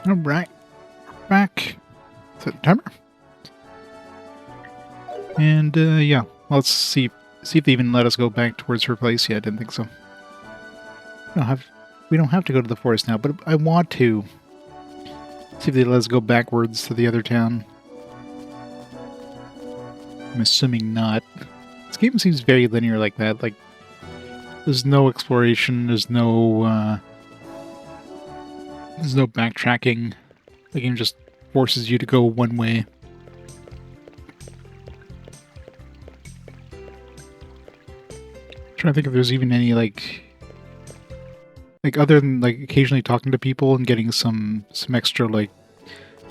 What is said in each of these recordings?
Alright, back to the timer. And yeah, let's see if they even let us go back towards her place. Yeah, I didn't think so. We don't have to go to the forest now, but I want to see if they let us go backwards to the other town. I'm assuming not. This game seems very linear like that. Like, there's no exploration, there's no backtracking. The game just forces you to go one way. I'm trying to think if there's even any like other than like occasionally talking to people and getting some extra like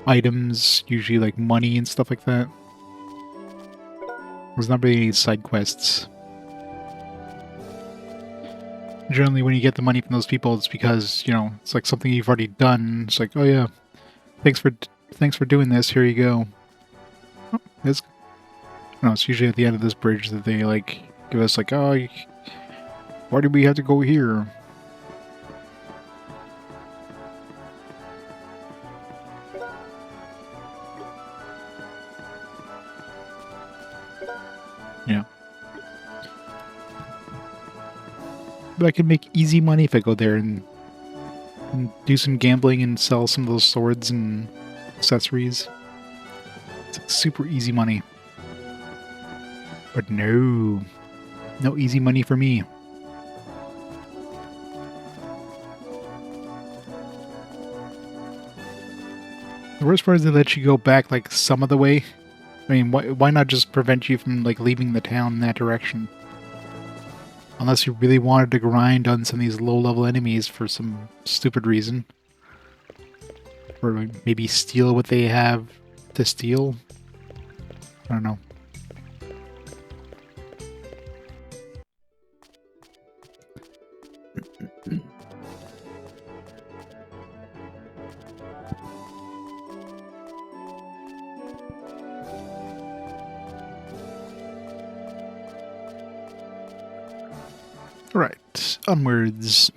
items, usually like money and stuff like that. There's not really any side quests. Generally, when you get the money from those people, it's because, you know, it's like something you've already done. It's like, oh yeah, thanks for doing this. Here you go. Oh, no, it's usually at the end of this bridge that they like give us like, oh, why do we have to go here? Yeah. But I can make easy money if I go there and do some gambling and sell some of those swords and accessories. It's like super easy money. But no easy money for me. The worst part is they let you go back like some of the way. I mean, why not just prevent you from like leaving the town in that direction? Unless you really wanted to grind on some of these low-level enemies for some stupid reason. Or maybe steal what they have to steal. I don't know. Alright, onwards.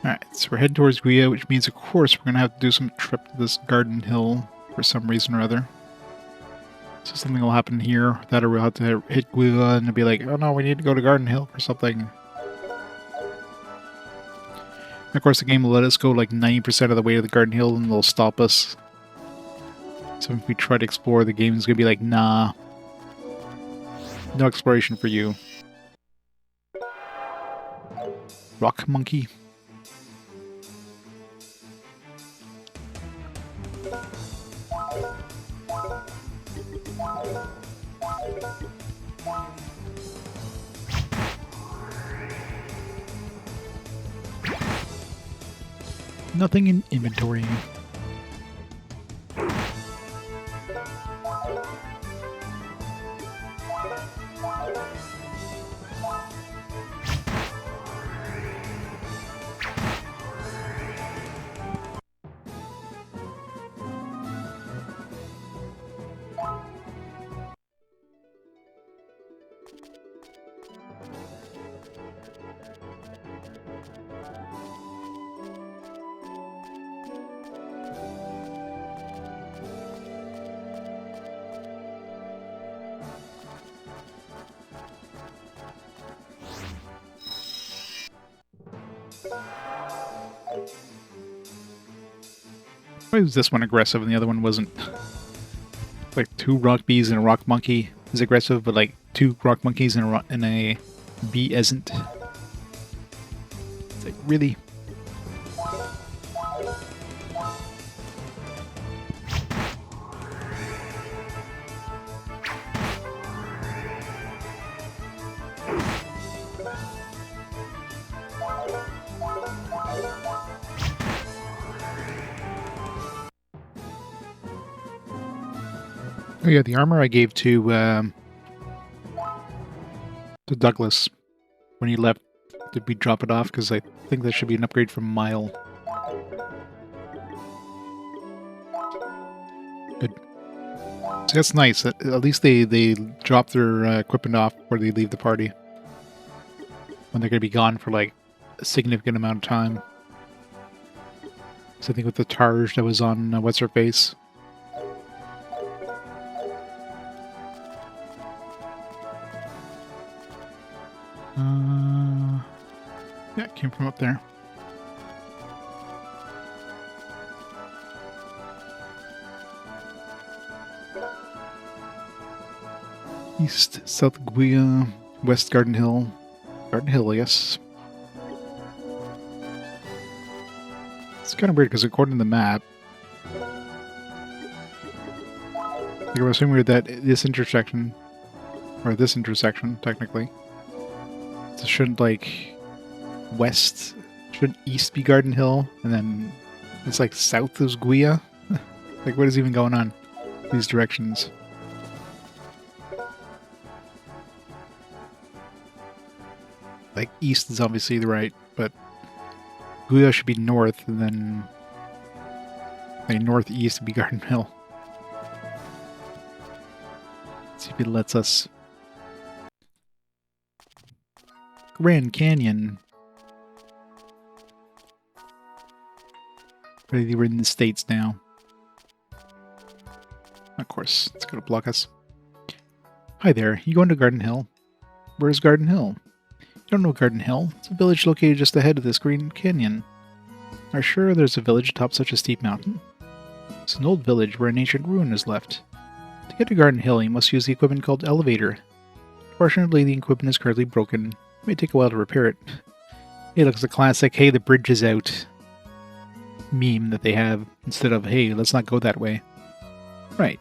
Alright, so we're heading towards Guia, which means, of course, we're going to have to do some trip to this garden hill for some reason or other. So something will happen here, that or we'll have to hit Guia and it'll be like, oh no, we need to go to Garden Hill for something. And of course, the game will let us go like 90% of the way to the Garden Hill and they'll stop us. So if we try to explore, the game's going to be like, nah. No exploration for you. Rock monkey. Nothing in inventory. Why was this one aggressive and the other one wasn't? Like 2 rock bees and a rock monkey is aggressive, but like 2 rock monkeys and a bee isn't. It's like, really? Oh yeah, the armor I gave to Douglas when he left. Did we drop it off? Because I think that should be an upgrade from Mile. Good. So that's nice. At least they drop their equipment off before they leave the party. When they're going to be gone for like a significant amount of time. So I think with the Targe that was on what's her face. Yeah, it came from up there. East, South Guia, West Garden Hill. Garden Hill, yes. It's kind of weird because according to the map, like I'm assuming that this intersection, or this intersection, technically, so shouldn't like west, shouldn't east be Garden Hill, and then it's like south is Guia? Like what is even going on? These directions. Like east is obviously the right, but Guia should be north, and then like northeast would be Garden Hill. Let's see if it lets us. Grand Canyon. But we're in the States now. Of course, it's going to block us. Hi there, you going to Garden Hill? Where's Garden Hill? You don't know Garden Hill? It's a village located just ahead of this Green Canyon. Are sure there's a village atop such a steep mountain? It's an old village where an ancient ruin is left. To get to Garden Hill, you must use the equipment called Elevator. Fortunately, the equipment is currently broken. It may take a while to repair it. It looks a classic, hey, the bridge is out meme that they have, instead of, hey, let's not go that way. Right.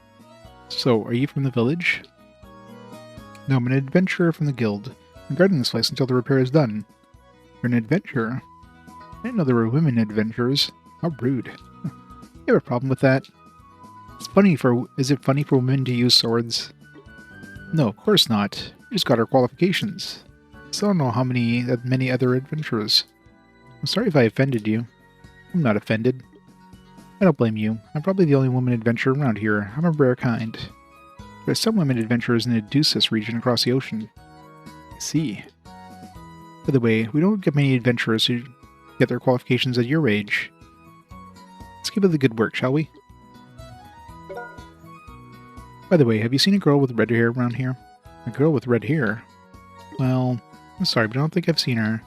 So, are you from the village? No, I'm an adventurer from the guild. I'm guarding this place until the repair is done. You're an adventurer? I didn't know there were women adventurers. How rude. You have a problem with that? Is it funny for women to use swords? No, of course not. We just got our qualifications. Still don't know how many other adventurers. I'm sorry if I offended you. I'm not offended. I don't blame you. I'm probably the only woman adventurer around here. I'm a rare kind. There's some women adventurers in the Deuces region across the ocean. I see. By the way, we don't get many adventurers who get their qualifications at your age. Let's give it the good work, shall we? By the way, have you seen a girl with red hair around here? A girl with red hair? Well, I'm sorry, but I don't think I've seen her.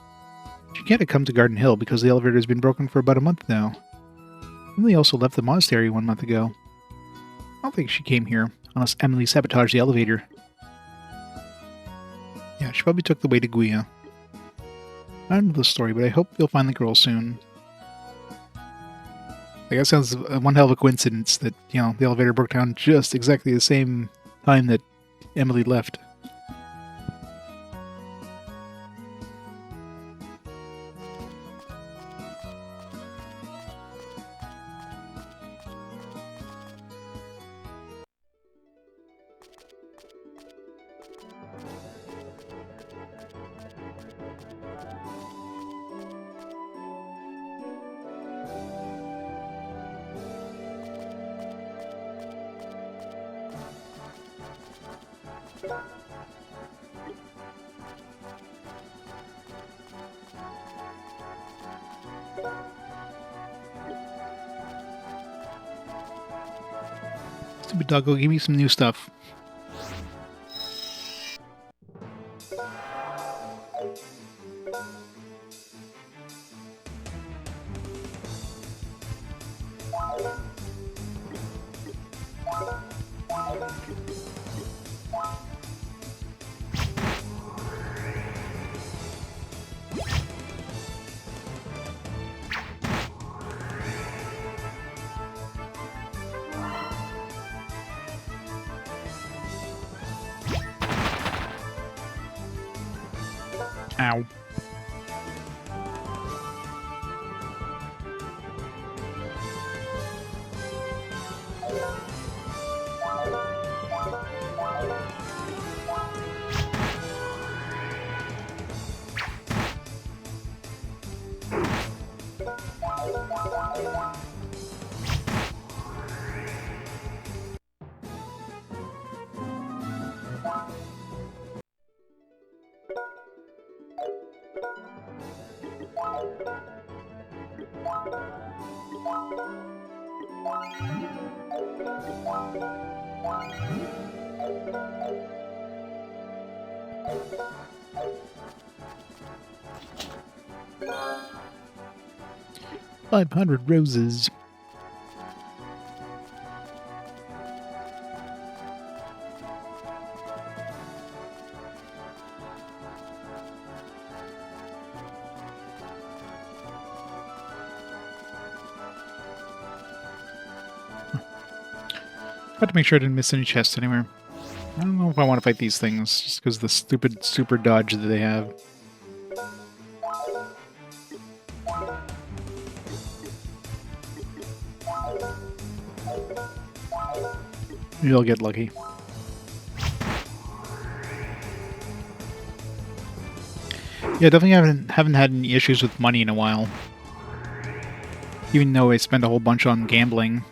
She can't have come to Garden Hill because the elevator has been broken for about a month now. Emily also left the monastery 1 month ago. I don't think she came here, unless Emily sabotaged the elevator. Yeah, she probably took the way to Guia. I don't know the story, but I hope you'll find the girl soon. Like, that sounds one hell of a coincidence that, you know, the elevator broke down just exactly the same time that Emily left. Stupid doggo, give me some new stuff. Ow. $500 roses. Had to make sure I didn't miss any chests anywhere. I don't know if I want to fight these things, just because of the stupid super dodge that they have. You'll get lucky. Yeah, definitely haven't had any issues with money in a while. Even though I spend a whole bunch on gambling.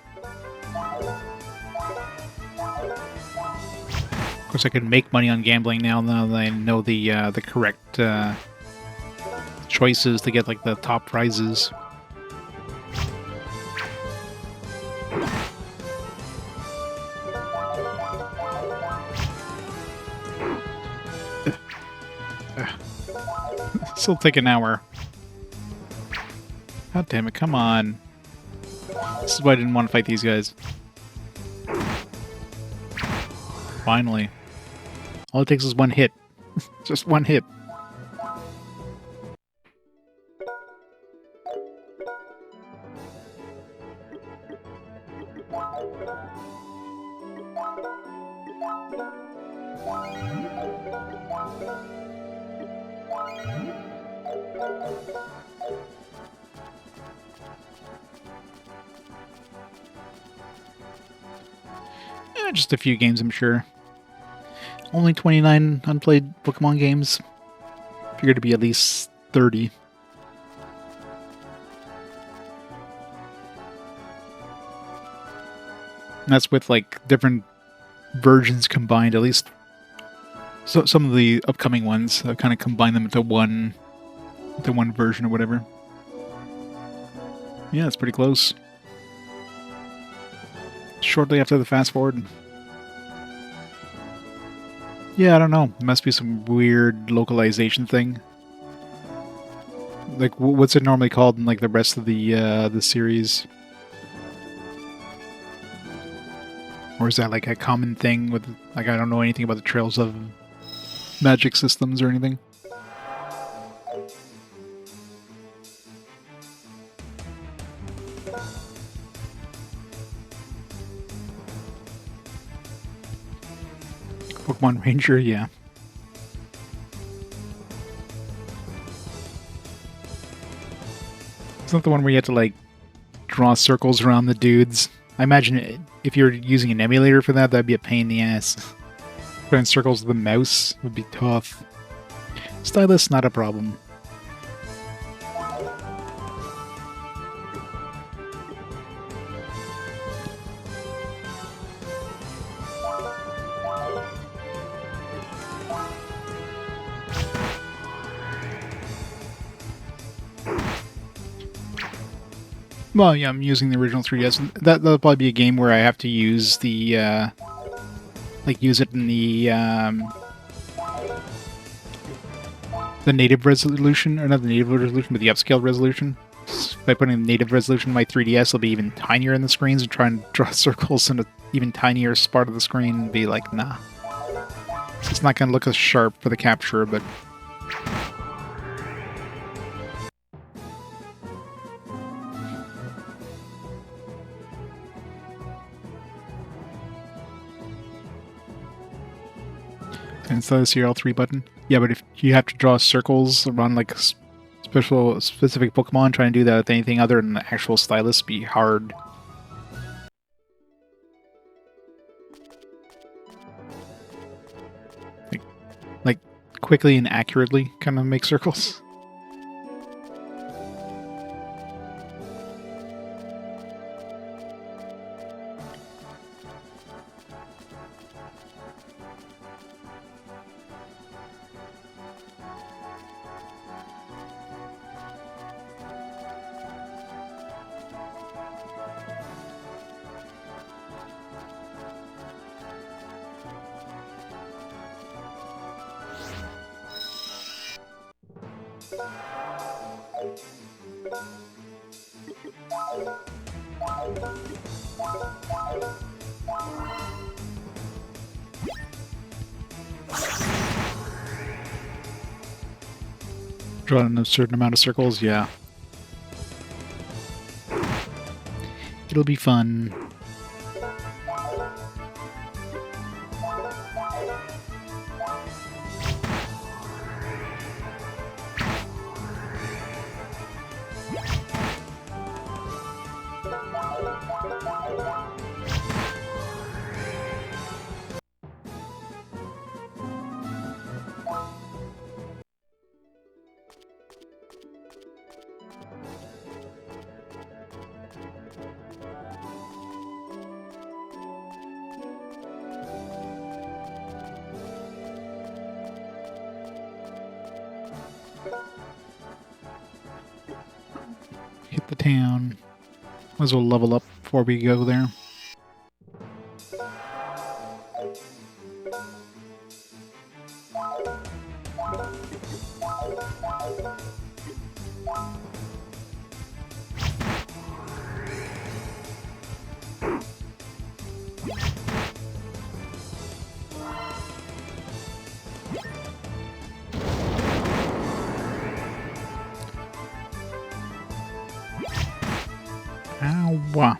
Of course, I can make money on gambling now that I know the correct choices to get like the top prizes. This'll take an hour. God damn it, come on. This is why I didn't want to fight these guys. Finally. All it takes is one hit. Just one hit. Just a few games, I'm sure. Only 29 unplayed Pokemon games. Figured to be at least 30. And that's with like different versions combined, at least. So some of the upcoming ones kind of combine them into one version or whatever. Yeah, it's pretty close. Shortly after the fast forward. Yeah, I don't know. It must be some weird localization thing. Like, what's it normally called in like the rest of the series? Or is that like a common thing with like I don't know anything about the Trails of Magic systems or anything? Pokemon Ranger, yeah. It's not the one where you have to, like, draw circles around the dudes. I imagine if you're using an emulator for that, that'd be a pain in the ass. Putting circles with the mouse would be tough. Stylus, not a problem. Well, yeah, I'm using the original 3DS. That'll probably be a game where I have to use the, use it in the native resolution, or not the native resolution, but the upscaled resolution. By putting the native resolution in my 3DS, it'll be even tinier in the screens, and try and draw circles in an even tinier spot of the screen and be like, nah. It's not going to look as sharp for the capture, but... Instead of the CL3 button. Yeah, but if you have to draw circles around like specific Pokemon, trying to do that with anything other than the actual stylus be hard. Like quickly and accurately kind of make circles. Draw in a certain amount of circles, yeah. It'll be fun. Hit the town. Might as well level up before we go there. Ow.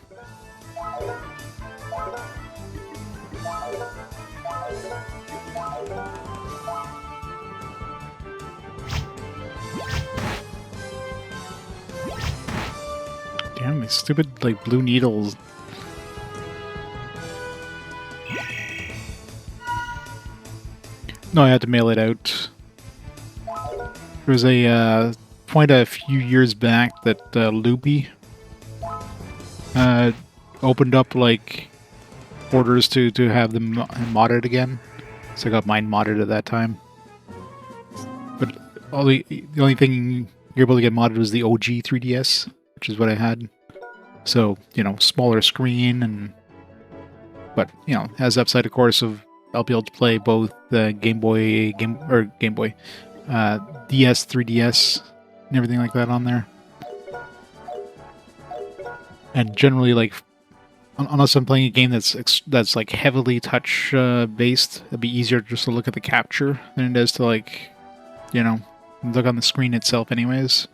Damn, these stupid, like, blue needles. No, I had to mail it out. There was a point a few years back that Loopy opened up, like, orders to have them modded again. So I got mine modded at that time. But the only thing you're able to get modded was the OG 3DS, which is what I had. So, you know, smaller screen, but, you know, has the upside, of course, of I'll be able to play both the Game Boy, DS, 3DS, and everything like that on there. And generally, like, unless I'm playing a game that's like heavily touch based, it'd be easier just to look at the capture than it is to, like, you know, look on the screen itself anyways.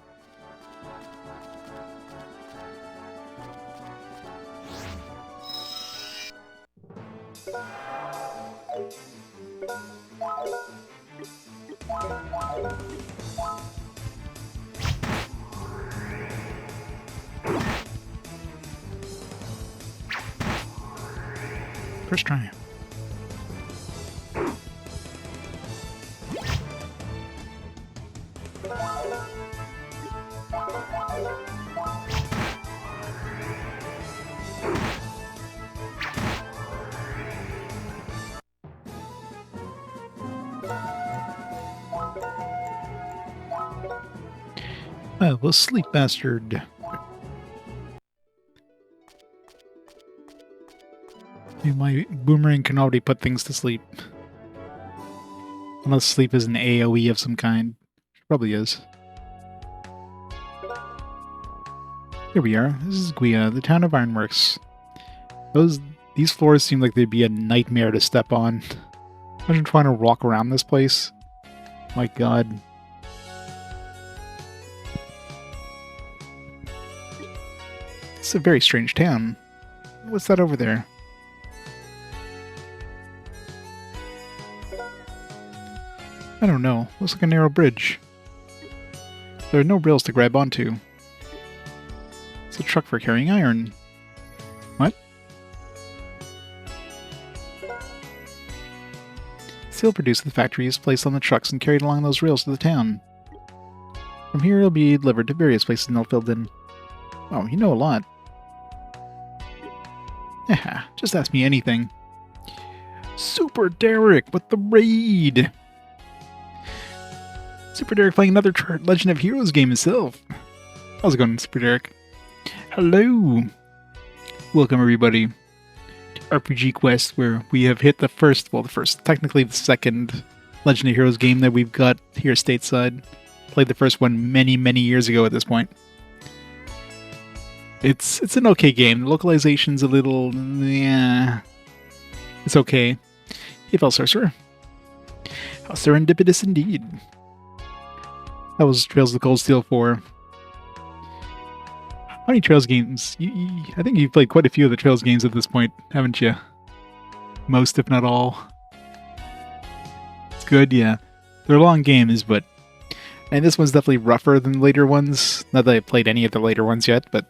First try. Oh, the sleep bastard. My boomerang can already put things to sleep. Unless sleep is an AoE of some kind. Probably is. Here we are. This is Guia, the town of Ironworks. These floors seem like they'd be a nightmare to step on. Imagine trying to walk around this place. My god. It's a very strange town. What's that over there? I don't know. Looks like a narrow bridge. There are no rails to grab onto. It's a truck for carrying iron. What? Steel produced at the factory is placed on the trucks and carried along those rails to the town. From here, it'll be delivered to various places in Elfilden. Oh, you know a lot. Yeah, just ask me anything. Super Derek with the raid! Super Derek playing another Legend of Heroes game himself. How's it going, Super Derek? Hello! Welcome, everybody, to RPG Quest, where we have hit technically the second Legend of Heroes game that we've got here stateside. Played the first one many, many years ago at this point. It's an okay game. The localization's a little... yeah. It's okay. Hey, fell sorcerer. How serendipitous indeed. That was Trails of the Cold Steel 4. How many Trails games? I think you've played quite a few of the Trails games at this point, haven't you? Most, if not all. It's good, yeah. They're long games, but... and this one's definitely rougher than the later ones. Not that I've played any of the later ones yet, but...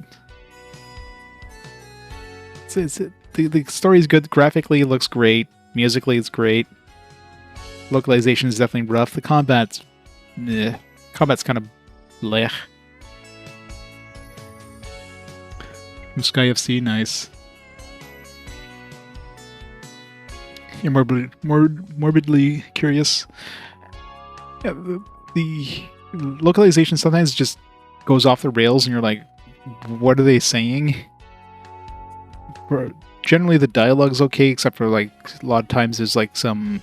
the story's good. Graphically, it looks great. Musically, it's great. Localization is definitely rough. The combat's... meh. Combat's kind of... blech. From Sky FC, nice. You're morbidly curious. Yeah, the localization sometimes just goes off the rails and you're like, what are they saying? Generally the dialogue's okay, except for like a lot of times there's like some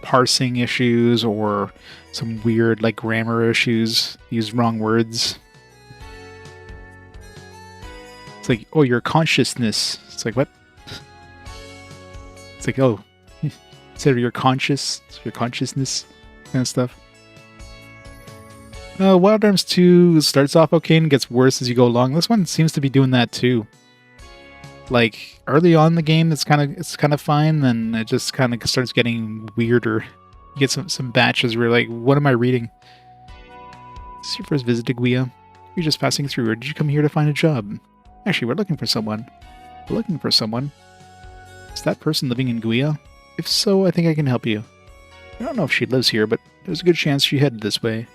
parsing issues or some weird like grammar issues. Use wrong words. It's like, oh, your consciousness. It's like, what? It's like, oh, instead of your consciousness kind of stuff. Wild Arms 2 starts off okay and gets worse as you go along. This one seems to be doing that too. Like, early on in the game, it's kind of fine, then it just kind of starts getting weirder. You get some batches where you're like, what am I reading? Is this your first visit to Guia? You're just passing through, or did you come here to find a job? Actually, we're looking for someone. We're looking for someone. Is that person living in Guia? If so, I think I can help you. I don't know if she lives here, but there's a good chance she headed this way.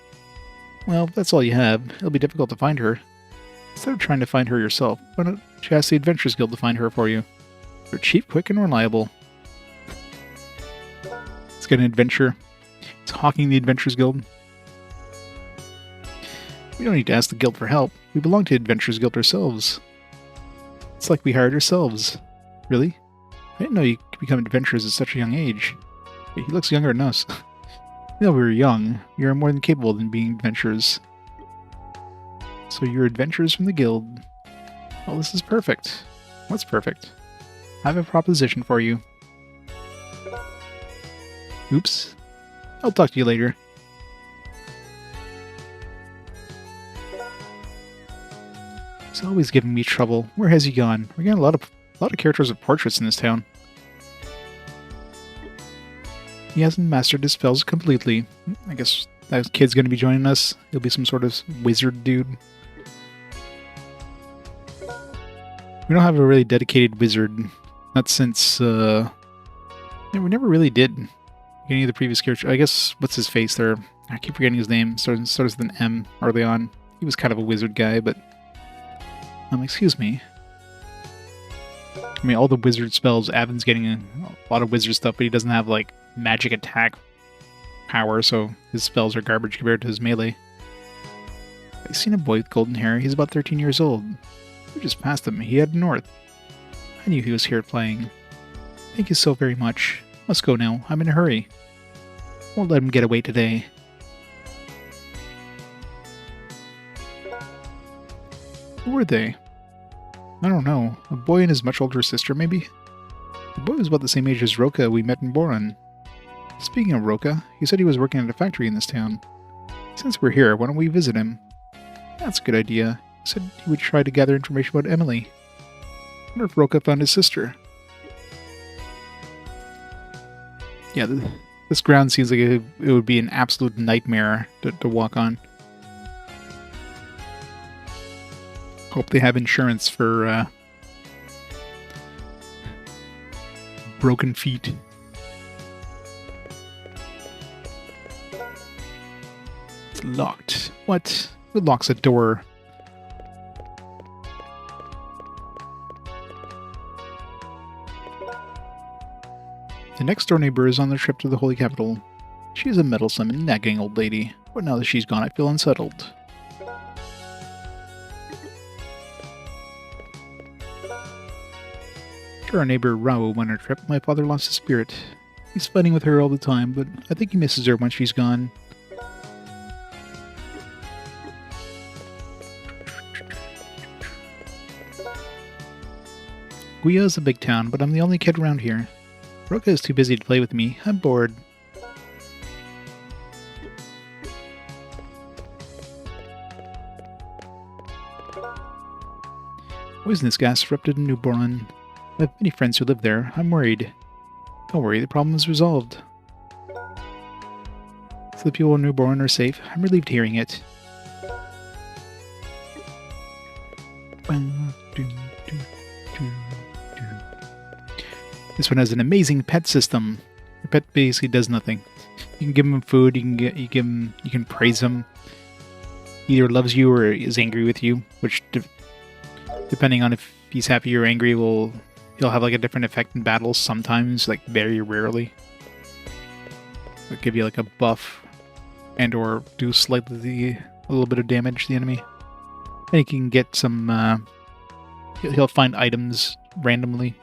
Well, if that's all you have, it'll be difficult to find her. Instead of trying to find her yourself, why don't you ask the Adventurers Guild to find her for you? They're cheap, quick, and reliable. Let's get an adventure. It's hawking the Adventurers Guild. We don't need to ask the guild for help. We belong to the Adventurers Guild ourselves. It's like we hired ourselves. Really? I didn't know you could become adventurers at such a young age. He looks younger than us. You know, we were young. You're more than capable of being adventurers. So you're adventurers from the guild. Well, this is perfect. What's perfect? I have a proposition for you. Oops. I'll talk to you later. He's always giving me trouble. Where has he gone? We're getting a lot of characters with portraits in this town. He hasn't mastered his spells completely. I guess that kid's going to be joining us. He'll be some sort of wizard dude. We don't have a really dedicated wizard. Not since, yeah, we never really did. Any of the previous characters. I guess, what's his face there? I keep forgetting his name. Starts with an M early on. He was kind of a wizard guy, but... excuse me. I mean, all the wizard spells, Avin's getting a lot of wizard stuff, but he doesn't have, like, magic attack power, so his spells are garbage compared to his melee. I've seen a boy with golden hair. He's about 13 years old. We just passed him. He headed north. I knew he was here playing. Thank you so very much. Let's go now. I'm in a hurry. Won't let him get away today. Who were they? I don't know. A boy and his much older sister, maybe? The boy was about the same age as Roka we met in Boran. Speaking of Roka, he said he was working at a factory in this town. Since we're here, why don't we visit him? That's a good idea. He said he would try to gather information about Eimelle. I wonder if Roka found his sister. Yeah, this ground seems like it would be an absolute nightmare to walk on. Hope they have insurance for broken feet. It's locked. What? Who locks a door? The next door neighbor is on their trip to the Holy Capital. She's a meddlesome and nagging old lady, but now that she's gone I feel unsettled. After our neighbor Rao went on a trip, my father lost his spirit. He's fighting with her all the time, but I think he misses her once she's gone. Guia is a big town, but I'm the only kid around here. Roka is too busy to play with me. I'm bored. Poisonous gas erupted in Newborn. I have many friends who live there. I'm worried. Don't worry, the problem is resolved. So the people in Newborn are safe. I'm relieved hearing it. This one has an amazing pet system. Your pet basically does nothing. You can give him food, you can praise him. He either loves you or is angry with you, which depending on if he's happy or angry, he'll have like a different effect in battles sometimes, like very rarely. It'll give you like a buff and or do slightly a little bit of damage to the enemy. And he can get some he'll find items randomly.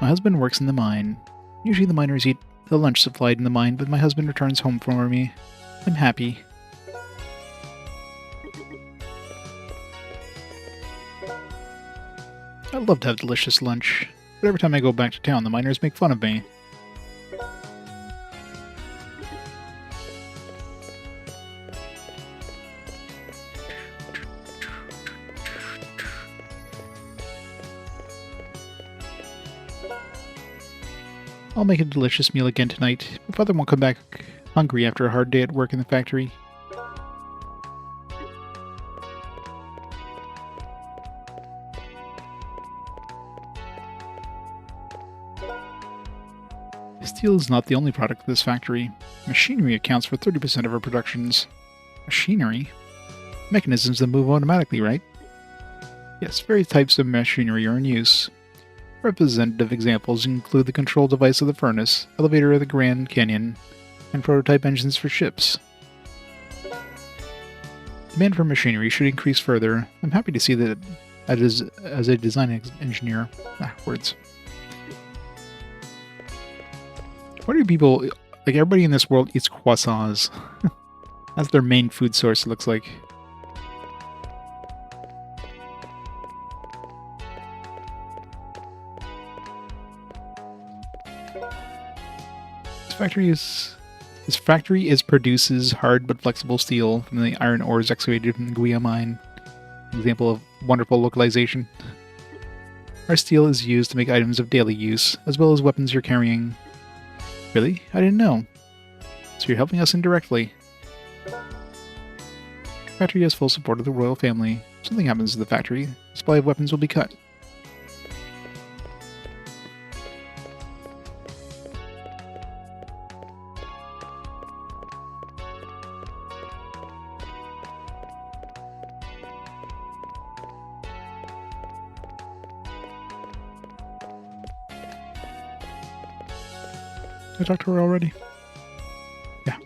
My husband works in the mine. Usually the miners eat the lunch supplied in the mine, but my husband returns home for me. I'm happy. I love to have delicious lunch, but every time I go back to town, the miners make fun of me. I'll make a delicious meal again tonight. My father won't come back hungry after a hard day at work in the factory. Steel is not the only product of this factory. Machinery accounts for 30% of our productions. Machinery? Mechanisms that move automatically, right? Yes, various types of machinery are in use. Representative examples include the control device of the furnace, elevator of the Grand Canyon, and prototype engines for ships. Demand for machinery should increase further. I'm happy to see that as a design engineer. Words. Why do people, like everybody in this world eats croissants? That's their main food source, it looks like. This factory produces hard but flexible steel from the iron ores excavated from the Guia mine. An example of wonderful localization. Our steel is used to make items of daily use, as well as weapons you're carrying. Really? I didn't know. So you're helping us indirectly. The factory has full support of the royal family. If something happens to the factory, the supply of weapons will be cut. I talked to her already? Yeah.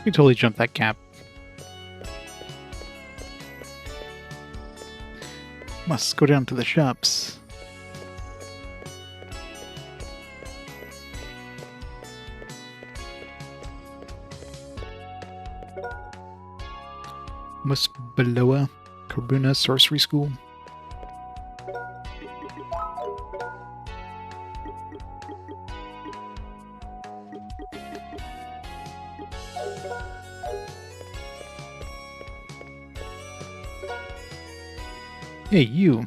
You totally jumped that gap. Must go down to the shops. Musbeloa Karbuna Sorcery School. Hey, you.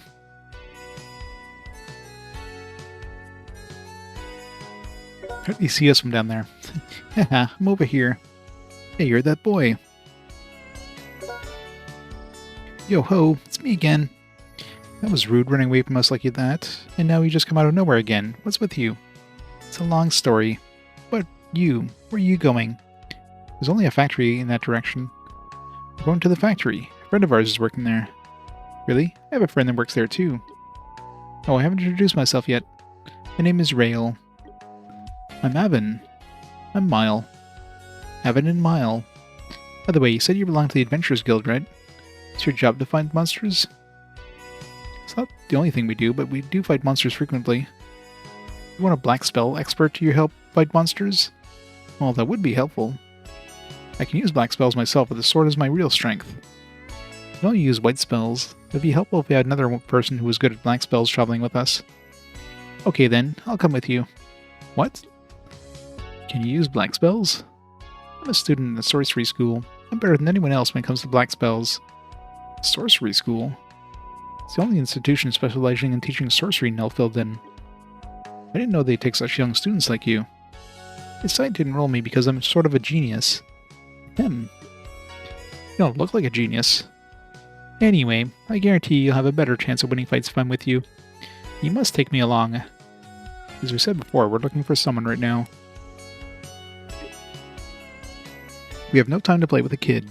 How do you see us from down there? Haha, I'm over here. Hey, you're that boy. Yo ho, it's me again. That was rude running away from us like that, and now you just come out of nowhere again. What's with you? It's a long story. But you, where are you going? There's only a factory in that direction. We're going to the factory. A friend of ours is working there. Really? I have a friend that works there too. Oh, I haven't introduced myself yet. My name is Rael. I'm Avin. I'm Mile. Avin and Mile. By the way, you said you belong to the Adventurers Guild, right? It's your job to find monsters? It's not the only thing we do, but we do fight monsters frequently. You want a black spell expert to your help fight monsters? Well, that would be helpful. I can use black spells myself, but the sword is my real strength. I can only use white spells. It would be helpful if we had another person who was good at black spells traveling with us. Okay then, I'll come with you. What? Can you use black spells? I'm a student in the sorcery school. I'm better than anyone else when it comes to black spells. Sorcery school? It's the only institution specializing in teaching sorcery Nell filled in. I didn't know they'd take such young students like you. They decided to enroll me because I'm sort of a genius. You don't look like a genius. Anyway, I guarantee you'll have a better chance of winning fights if I'm with you. You must take me along. As we said before, we're looking for someone right now. We have no time to play with a kid.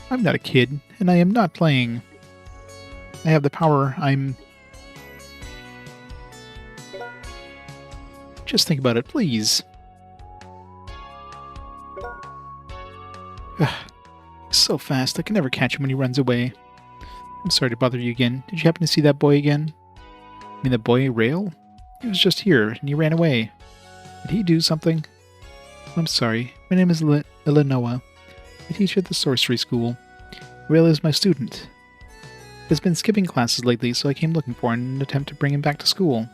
I'm not a kid, and I am not playing. I have the power. Just think about it, please. He's so fast, I can never catch him when he runs away. I'm sorry to bother you again. Did you happen to see that boy again? I mean, the boy, Rail? He was just here, and he ran away. Did he do something? I'm sorry. My name is Eleanor. I teach at the sorcery school. Rail is my student. He's been skipping classes lately, so I came looking for him in an attempt to bring him back to school.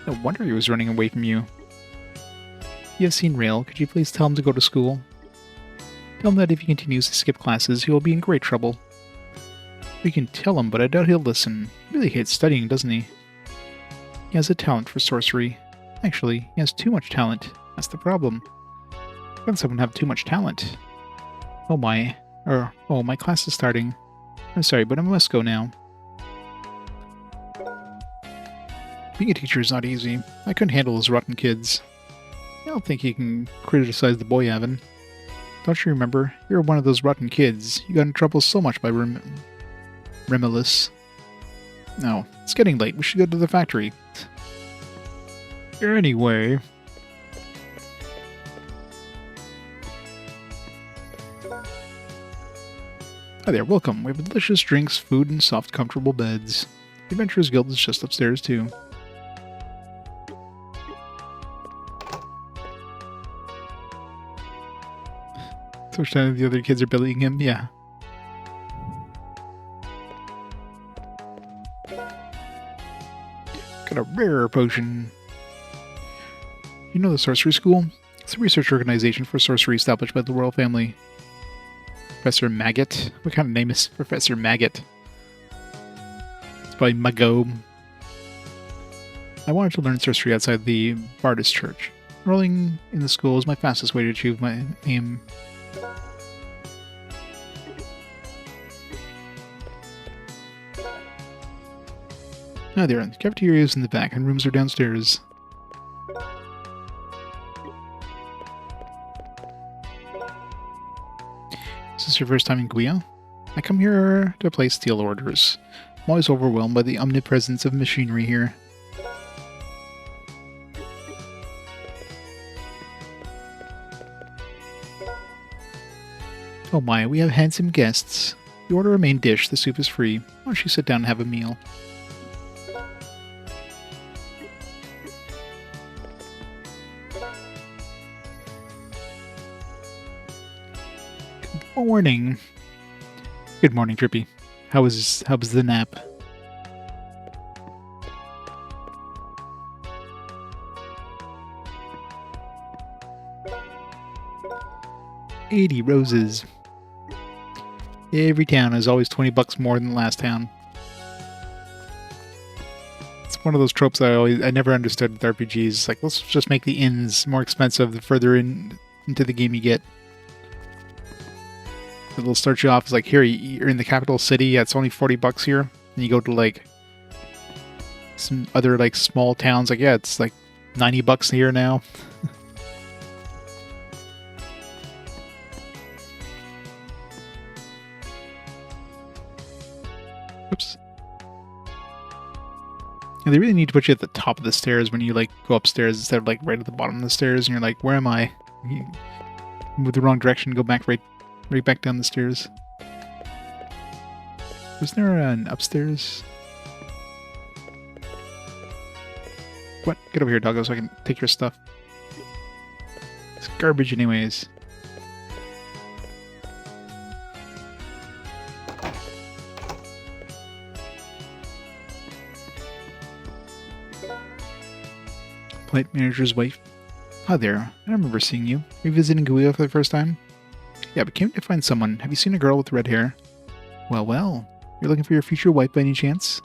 No wonder he was running away from you. You have seen Rail. Could you please tell him to go to school? Tell him that if he continues to skip classes, he will be in great trouble. We can tell him, but I doubt he'll listen. He really hates studying, doesn't he? He has a talent for sorcery. Actually, he has too much talent. That's the problem. How can someone have too much talent? Oh my class is starting. I'm sorry, but I must go now. Being a teacher is not easy. I couldn't handle those rotten kids. I don't think you can criticize the boy, Avin. Don't you remember? You're one of those rotten kids. You got in trouble so much by Remilus. No, it's getting late. We should go to the factory. Anyway. Hi there, welcome. We have delicious drinks, food, and soft, comfortable beds. The Adventurers Guild is just upstairs, too. So much time the other kids are bullying him, yeah. Got a rare potion. You know the sorcery school? It's a research organization for sorcery established by the royal family. Professor Maggot? What kind of name is Professor Maggot? It's probably Mago. I wanted to learn sorcery outside the Bardus church. Enrolling in the school is my fastest way to achieve my aim. Hi there, the cafeteria is in the back and rooms are downstairs. Is this your first time in Guia? I come here to place steel orders. I'm always overwhelmed by the omnipresence of machinery here. Oh my, we have handsome guests. You order a main dish, the soup is free. Why don't you sit down and have a meal? Good morning. Good morning, Trippy. How was the nap? $80 roses. Every town is always $20 more than the last town. It's one of those tropes I never understood with RPGs. It's like, let's just make the inns more expensive the further into the game you get. It'll start you off as like, here, you're in the capital city, yeah, it's only $40 here. And you go to like some other like small towns, like, yeah, it's like $90 here now. Oops. And they really need to put you at the top of the stairs when you like go upstairs instead of like right at the bottom of the stairs, and you're like, where am I? You move the wrong direction, go back right right back down the stairs. Was there an upstairs? What? Get over here, doggo, so I can take your stuff. It's garbage anyways. Plant manager's wife. Hi there. I remember seeing you. Are you visiting Guia for the first time? Yeah, but came to find someone. Have you seen a girl with red hair? Well, well. You're looking for your future wife by any chance?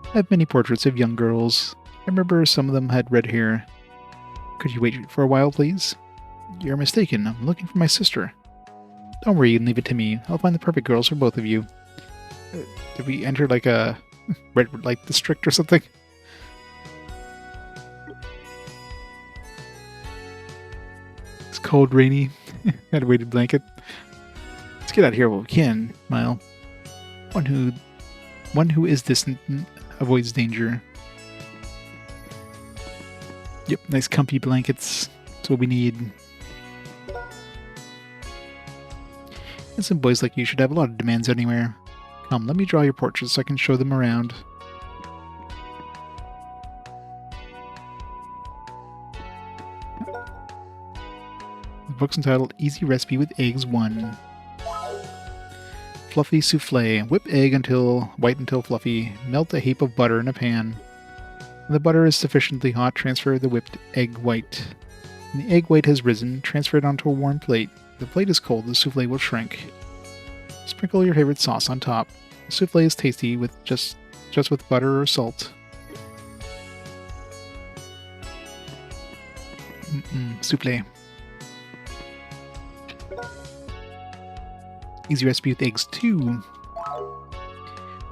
I have many portraits of young girls. I remember some of them had red hair. Could you wait for a while, please? You're mistaken. I'm looking for my sister. Don't worry, you can leave it to me. I'll find the perfect girls for both of you. Did we enter like a red light district or something? It's cold, rainy. Got a weighted blanket. Let's get out of here while we can, Eimelle. One who is distant avoids danger. Yep, nice comfy blankets. That's what we need. And some boys like you should have a lot of demands anywhere. Come, let me draw your portraits so I can show them around. The book's entitled Easy Recipe with Eggs 1. Fluffy souffle. Whip egg until white until fluffy. Melt a heap of butter in a pan. When the butter is sufficiently hot, transfer the whipped egg white. When the egg white has risen, transfer it onto a warm plate. If the plate is cold, the souffle will shrink. Sprinkle your favorite sauce on top. The souffle is tasty with just with butter or salt. Souffle. Easy recipe with eggs 2.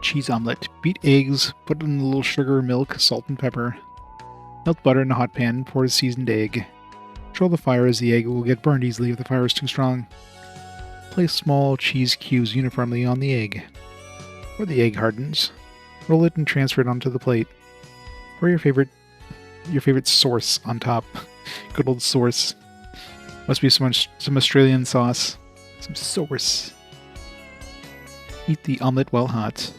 Cheese omelette. Beat eggs, put in a little sugar, milk, salt, and pepper. Melt butter in a hot pan, pour a seasoned egg. Control the fire as the egg will get burned easily if the fire is too strong. Place small cheese cubes uniformly on the egg. Or the egg hardens. Roll it and transfer it onto the plate. Pour your favorite sauce on top. Good old sauce. Must be some Australian sauce. Some sauce. Eat the omelette while hot.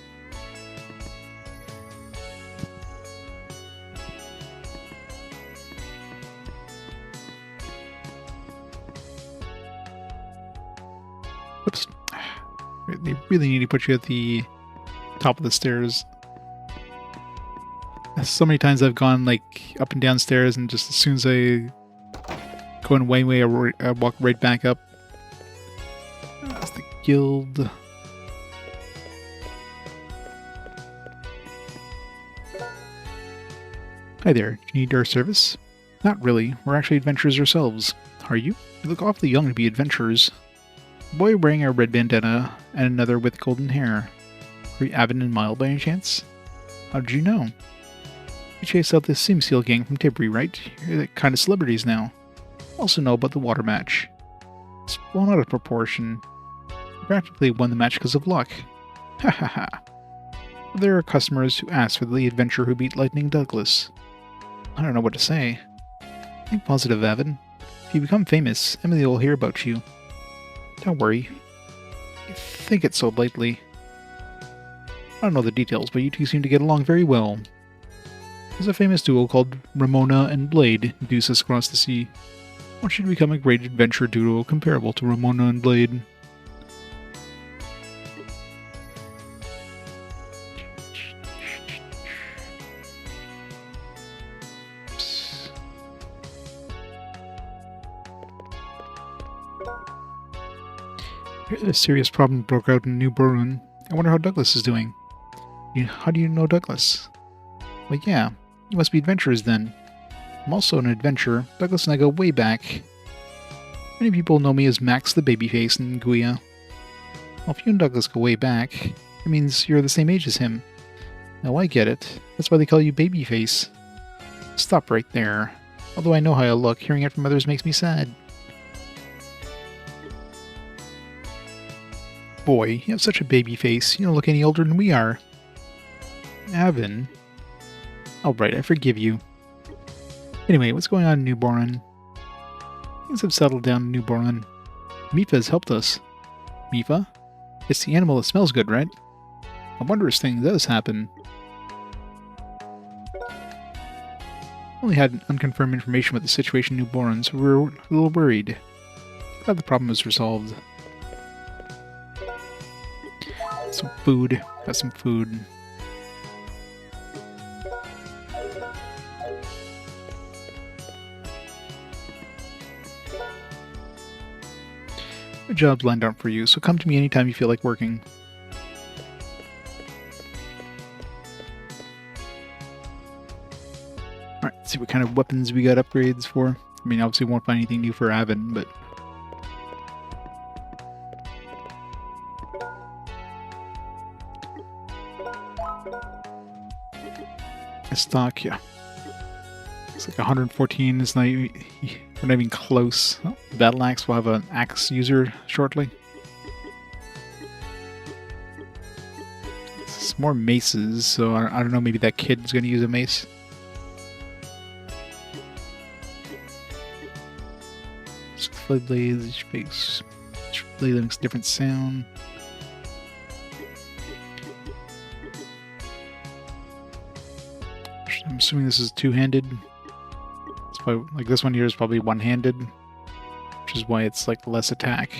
Oops. They really need to put you at the top of the stairs. So many times I've gone like up and down stairs, and just as soon as I go in one way, I walk right back up. That's the guild. Hi there, do you need our service? Not really, we're actually adventurers ourselves. Are you? You look awfully young to be adventurers. A boy wearing a red bandana and another with golden hair. Are you Avin and Eimelle by any chance? How did you know? You chased out this Sim Seal gang from Tibri, right? You're the kind of celebrities now. Also know about the water match. It's blown out of proportion. You practically won the match because of luck. Ha ha ha. There are customers who ask for the adventurer who beat Lightning Douglas. I don't know what to say. Think positive, Avin. If you become famous, Emily will hear about you. Don't worry. You think it so lightly. I don't know the details, but you two seem to get along very well. There's a famous duo called Ramona and Blade, deuces across the sea. I want you to become a great adventure duo comparable to Ramona and Blade. A serious problem broke out in New Burun. I wonder how Douglas is doing. How do you know Douglas? Well, yeah, you must be adventurers then. I'm also an adventurer. Douglas and I go way back. Many people know me as Max the Babyface in Guia. Well, if you and Douglas go way back, it means you're the same age as him. Now I get it. That's why they call you Babyface. Stop right there. Although I know how I look, hearing it from others makes me sad. Boy, you have such a baby face. You don't look any older than we are. Avin. Alright, I forgive you. Anyway, what's going on in New Burun? Things have settled down in New Burun. Mifa has helped us. Mifa? It's the animal that smells good, right? A wondrous thing does happen. Only had unconfirmed information about the situation newborn, so we were a little worried. Glad the problem was resolved. Some food. Got some food. Good job's lined up for you, so come to me anytime you feel like working. Alright, let's see what kind of weapons we got upgrades for. I mean, obviously won't find anything new for Avin, but... stock, yeah. It's like 114 is not even, we're not even close. Oh, Battle Axe will have an axe user shortly. It's more maces, so I don't know, maybe that kid's going to use a mace. Flame blades, each blade makes a different sound. I'm assuming this is two-handed. It's probably, like this one here is probably one-handed, which is why it's like less attack.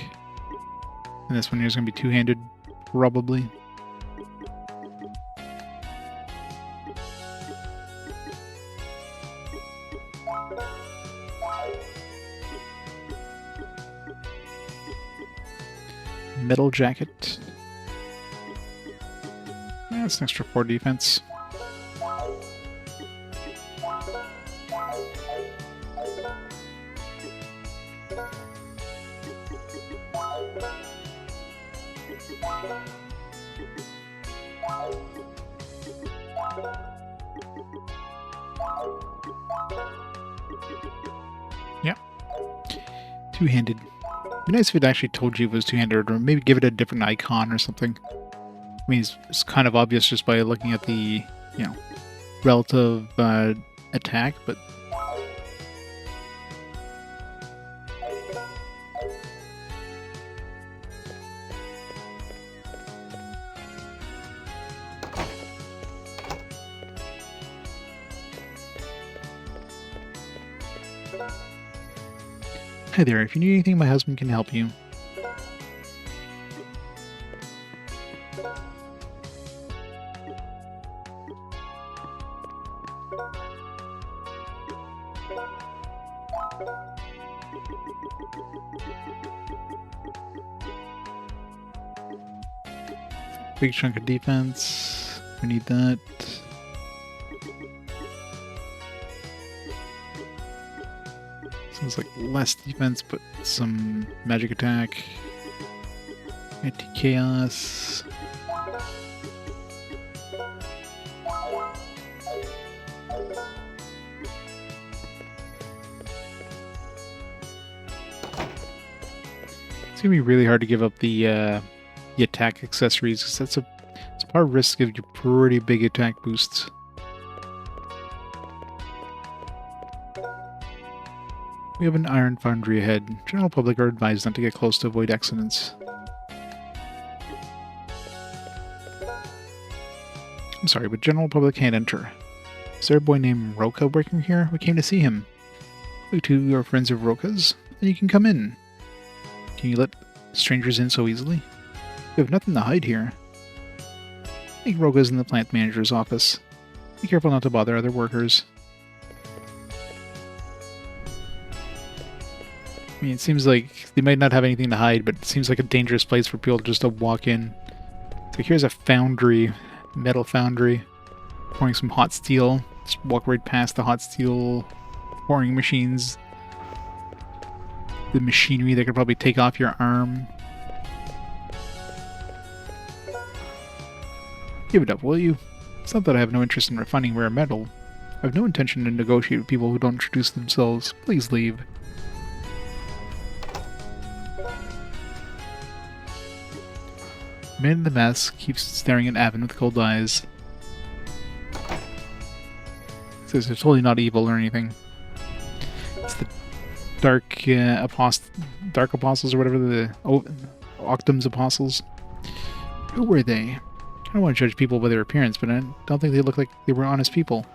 And this one here is going to be two-handed, probably. Metal jacket. Yeah, it's an extra 4 defense. Yeah. Two-handed. It'd be nice if it actually told you it was two-handed, or maybe give it a different icon or something. I mean, it's kind of obvious just by looking at the, you know, relative attack, but... Hi there, if you need anything, my husband can help you. Big chunk of defense. We need that. Sounds like less defense, but some magic attack. Anti-chaos. It's gonna be really hard to give up the attack accessories, because it's part of risk of your pretty big attack boosts. We have an iron foundry ahead. General public are advised not to get close to avoid accidents. I'm sorry, but general public can't enter. Is there a boy named Roka working here? We came to see him. We two are friends of Roka's. Then you can come in. Can you let strangers in so easily? We have nothing to hide here. I think Roka's in the plant manager's office. Be careful not to bother other workers. I mean, it seems like they might not have anything to hide, but it seems like a dangerous place for people just to walk in. So here's a foundry, metal foundry, pouring some hot steel. Just walk right past the hot steel pouring machines. The machinery that could probably take off your arm. Give it up, will you? It's not that I have no interest in refining rare metal. I have no intention to negotiate with people who don't introduce themselves. Please leave. The man in the mask keeps staring at Avin with cold eyes. Says they're totally not evil or anything. It's the dark apostles or whatever, the Octum's apostles. Who were they? I don't want to judge people by their appearance, but I don't think they look like they were honest people.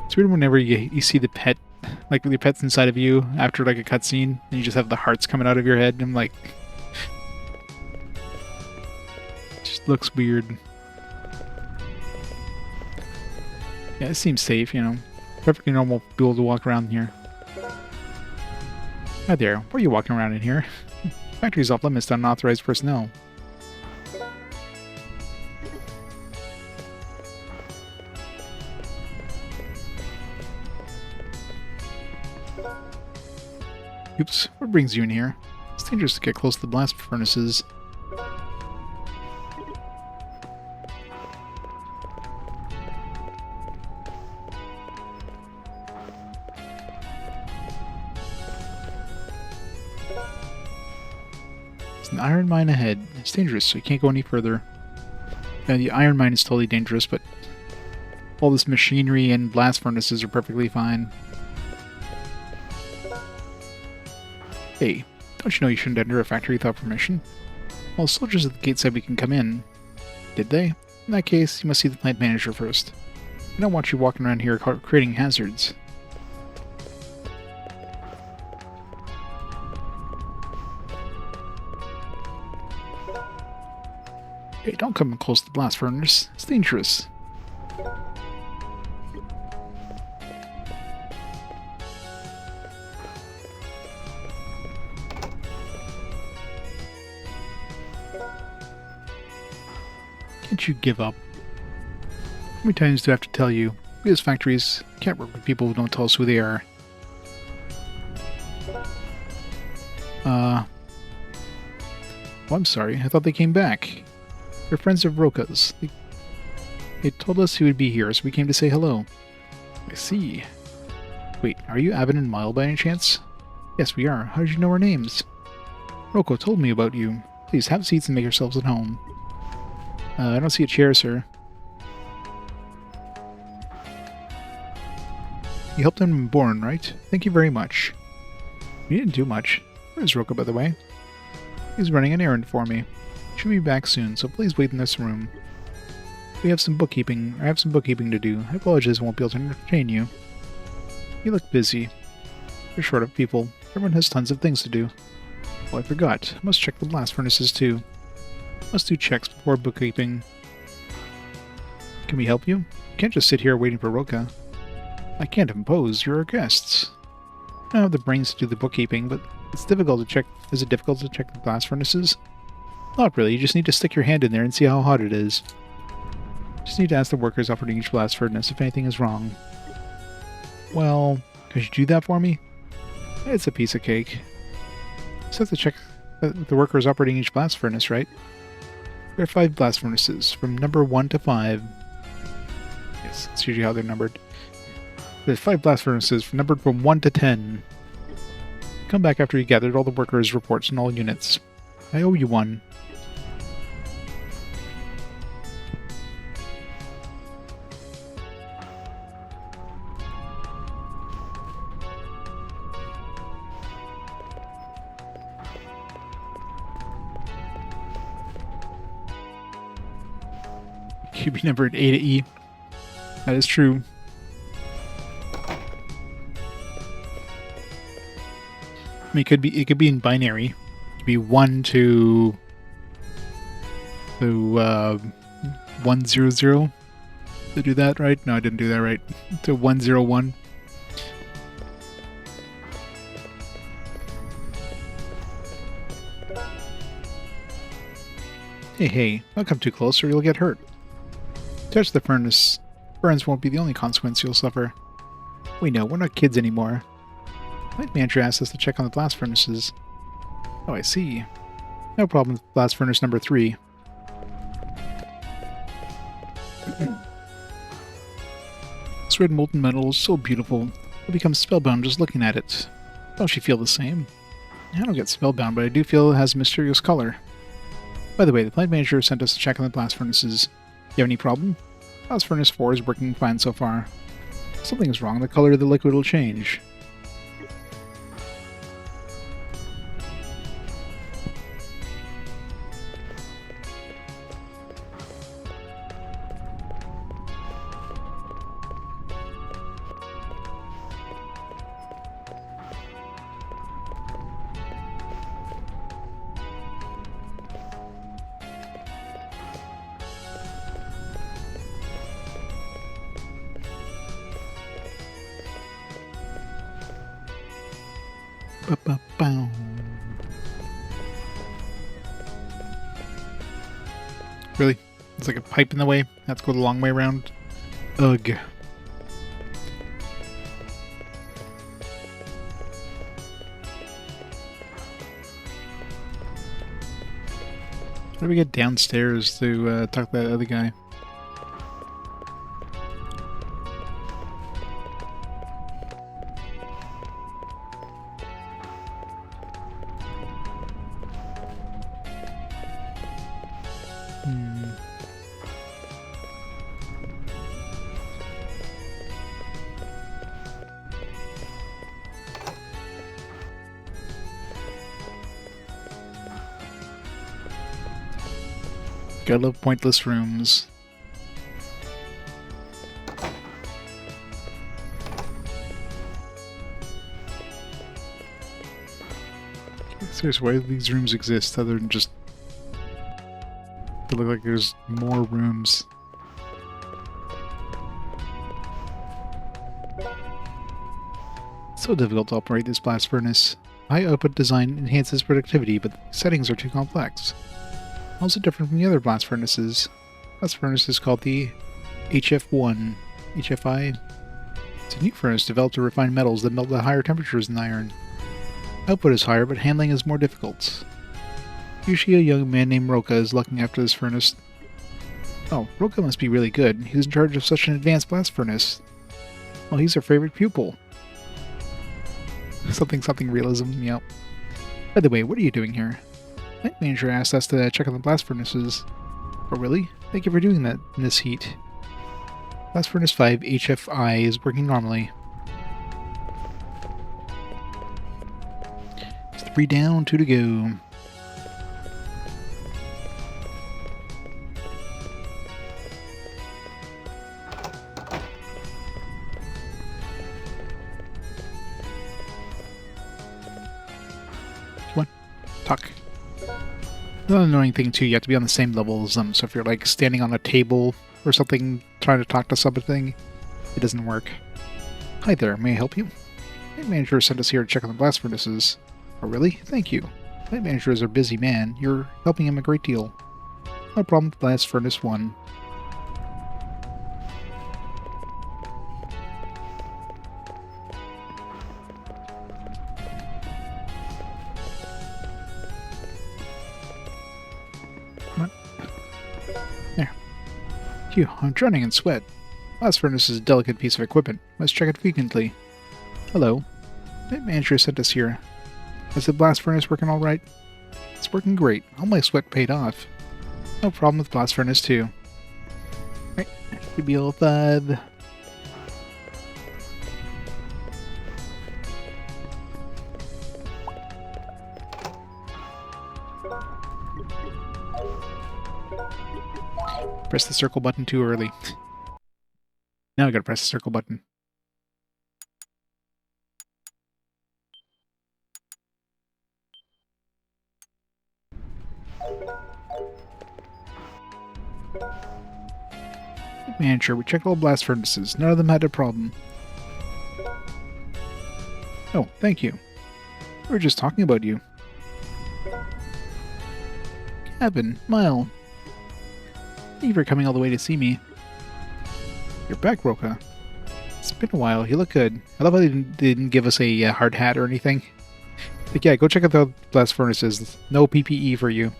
It's weird whenever you see the pet, like your pet's inside of you after like a cutscene, and you just have the hearts coming out of your head, and I'm like... It just looks weird. Yeah, it seems safe, you know. Perfectly normal people to walk around here. Hi there, why are you walking around in here? Factory's off limits to unauthorized personnel. Oops, what brings you in here? It's dangerous to get close to the blast furnaces. There's an iron mine ahead. It's dangerous, so you can't go any further. Yeah, the iron mine is totally dangerous, but all this machinery and blast furnaces are perfectly fine. Hey, don't you know you shouldn't enter a factory without permission? Well, soldiers at the gate said we can come in. Did they? In that case, you must see the plant manager first. I don't want you walking around here creating hazards. Hey, don't come close to the blast furnace. It's dangerous. Can't you give up? How many times do I have to tell you? We as factories can't work with people who don't tell us who they are. Oh, I'm sorry. I thought they came back. They're friends of Roka's. They told us he would be here, so we came to say hello. I see. Wait, are you Avin and Eimelle by any chance? Yes, we are. How did you know our names? Roko told me about you. Please, have seats and make yourselves at home. I don't see a chair, sir. You helped him born, right? Thank you very much. You didn't do much. Where's Roko, by the way? He's running an errand for me. Should be back soon, so please wait in this room. I have some bookkeeping to do. I apologize I won't be able to entertain you. You look busy. You're short of people. Everyone has tons of things to do. Oh, I forgot. I must check the blast furnaces too. Must do checks before bookkeeping. Can we help you? You can't just sit here waiting for Roka. I can't impose. You're our guests. I don't have the brains to do the bookkeeping, but it's difficult to check. Is it difficult to check the blast furnaces? Not really. You just need to stick your hand in there and see how hot it is. Just need to ask the workers operating each blast furnace if anything is wrong. Well, could you do that for me? It's a piece of cake. Just have to check the workers operating each blast furnace, right? There are 5 blast furnaces, from number 1 to 5. Yes, that's usually how they're numbered. There's 5 blast furnaces, numbered from 1 to 10. Come back after you gathered all the workers' reports in all units. I owe you one. Should be numbered A to E. That is true. I mean, it could be in binary. It could be 1 to 100. Did I do that right? No, I didn't do that right. To 101. Hey, don't come too close or you'll get hurt. Touch the furnace. Burns won't be the only consequence you'll suffer. We know, we're not kids anymore. Plant manager asked us to check on the blast furnaces. Oh, I see. No problem with blast furnace number 3. This red molten metal is so beautiful. I become spellbound just looking at it. Don't you feel the same? I don't get spellbound, but I do feel it has a mysterious color. By the way, the plant manager sent us to check on the blast furnaces. You have any problem? Blast furnace 4 is working fine so far. Something is wrong. The color of the liquid will change. Ba-ba-bow. Really? It's like a pipe in the way? Have to go the long way around? Ugh. How do we get downstairs to talk to that other guy? Gotta love pointless rooms. Seriously, why do these rooms exist other than just... They look like there's more rooms. It's so difficult to operate this blast furnace. High output design enhances productivity, but the settings are too complex. Also different from the other blast furnaces. Blast furnace is called the HF1. HFI? It's a new furnace developed to refine metals that melt at higher temperatures than iron. Output is higher, but handling is more difficult. Usually a young man named Roka is looking after this furnace. Oh, Roka must be really good. He's in charge of such an advanced blast furnace. Well, he's our favorite pupil. Something realism, yep. By the way, what are you doing here? Night Manager asked us to check on the blast furnaces. Oh really? Thank you for doing that in this heat. Blast Furnace 5 HFI is working normally. It's 3 down, 2 to go. Come on, talk. Another annoying thing too, you have to be on the same level as them, so if you're like standing on a table or something trying to talk to something, it doesn't work. Hi there, may I help you? Night Manager sent us here to check on the blast furnaces. Oh really? Thank you. Night Manager is a busy man. You're helping him a great deal. No problem with Blast Furnace 1. Phew, I'm drowning in sweat. Blast furnace is a delicate piece of equipment. Must check it frequently. Hello. Night Manager sent us here. Is the blast furnace working alright? It's working great. All my sweat paid off. No problem with blast furnace 2. Right, should be all fun. Press the circle button too early. Now I gotta press the circle button. Manager, we checked all blast furnaces. None of them had a problem. Oh, thank you. We were just talking about you. Avin, Eimelle. Thank you for coming all the way to see me. You're back, Roka. It's been a while. You look good. I love how they didn't give us a hard hat or anything. Like, yeah, go check out the blast furnaces. No PPE for you.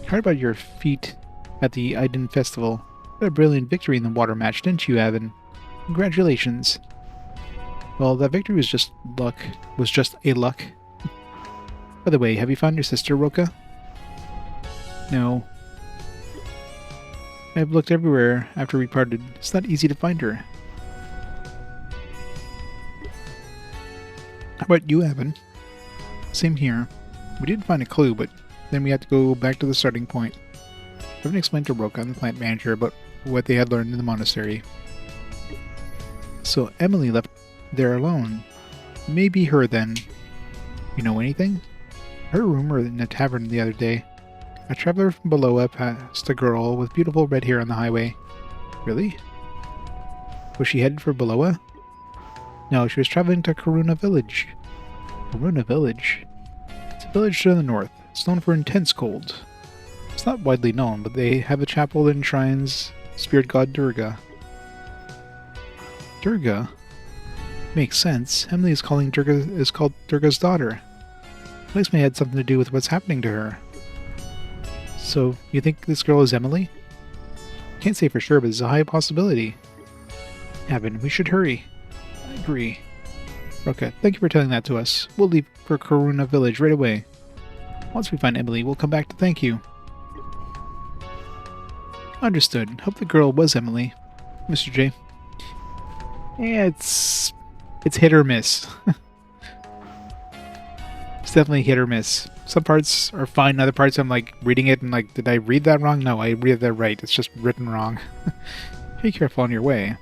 Heard about your feat at the Aiden Festival. What a brilliant victory in the water match, didn't you, Avin? Congratulations. Well, that victory was just luck. Was just a luck. By the way, have you found your sister, Roka? No. I've looked everywhere after we parted. It's not easy to find her. How about you, Avin? Same here. We did find a clue, but then we had to go back to the starting point. Avin explained to Roka and the plant manager about what they had learned in the monastery. So Eimelle left there alone. Maybe her then. You know anything? I heard a rumor in a tavern the other day. A traveler from Beloa passed a girl with beautiful red hair on the highway. Really? Was she headed for Beloa? No, she was traveling to Karuna Village. Karuna Village? It's a village to the north. It's known for intense cold. It's not widely known, but they have a chapel that enshrines spirit god Durga. Durga? Makes sense. Emily is called Durga's daughter. The place may have something to do with what's happening to her. So, you think this girl is Emily? Can't say for sure, but it's a high possibility. Avin, we should hurry. I agree. Okay, thank you for telling that to us. We'll leave for Karuna Village right away. Once we find Emily, we'll come back to thank you. Understood. Hope the girl was Emily. Mr. J. Yeah, it's hit or miss. It's definitely hit or miss. Some parts are fine, other parts I'm like reading it and like, did I read that wrong? No, I read that right. It's just written wrong. Be careful on your way.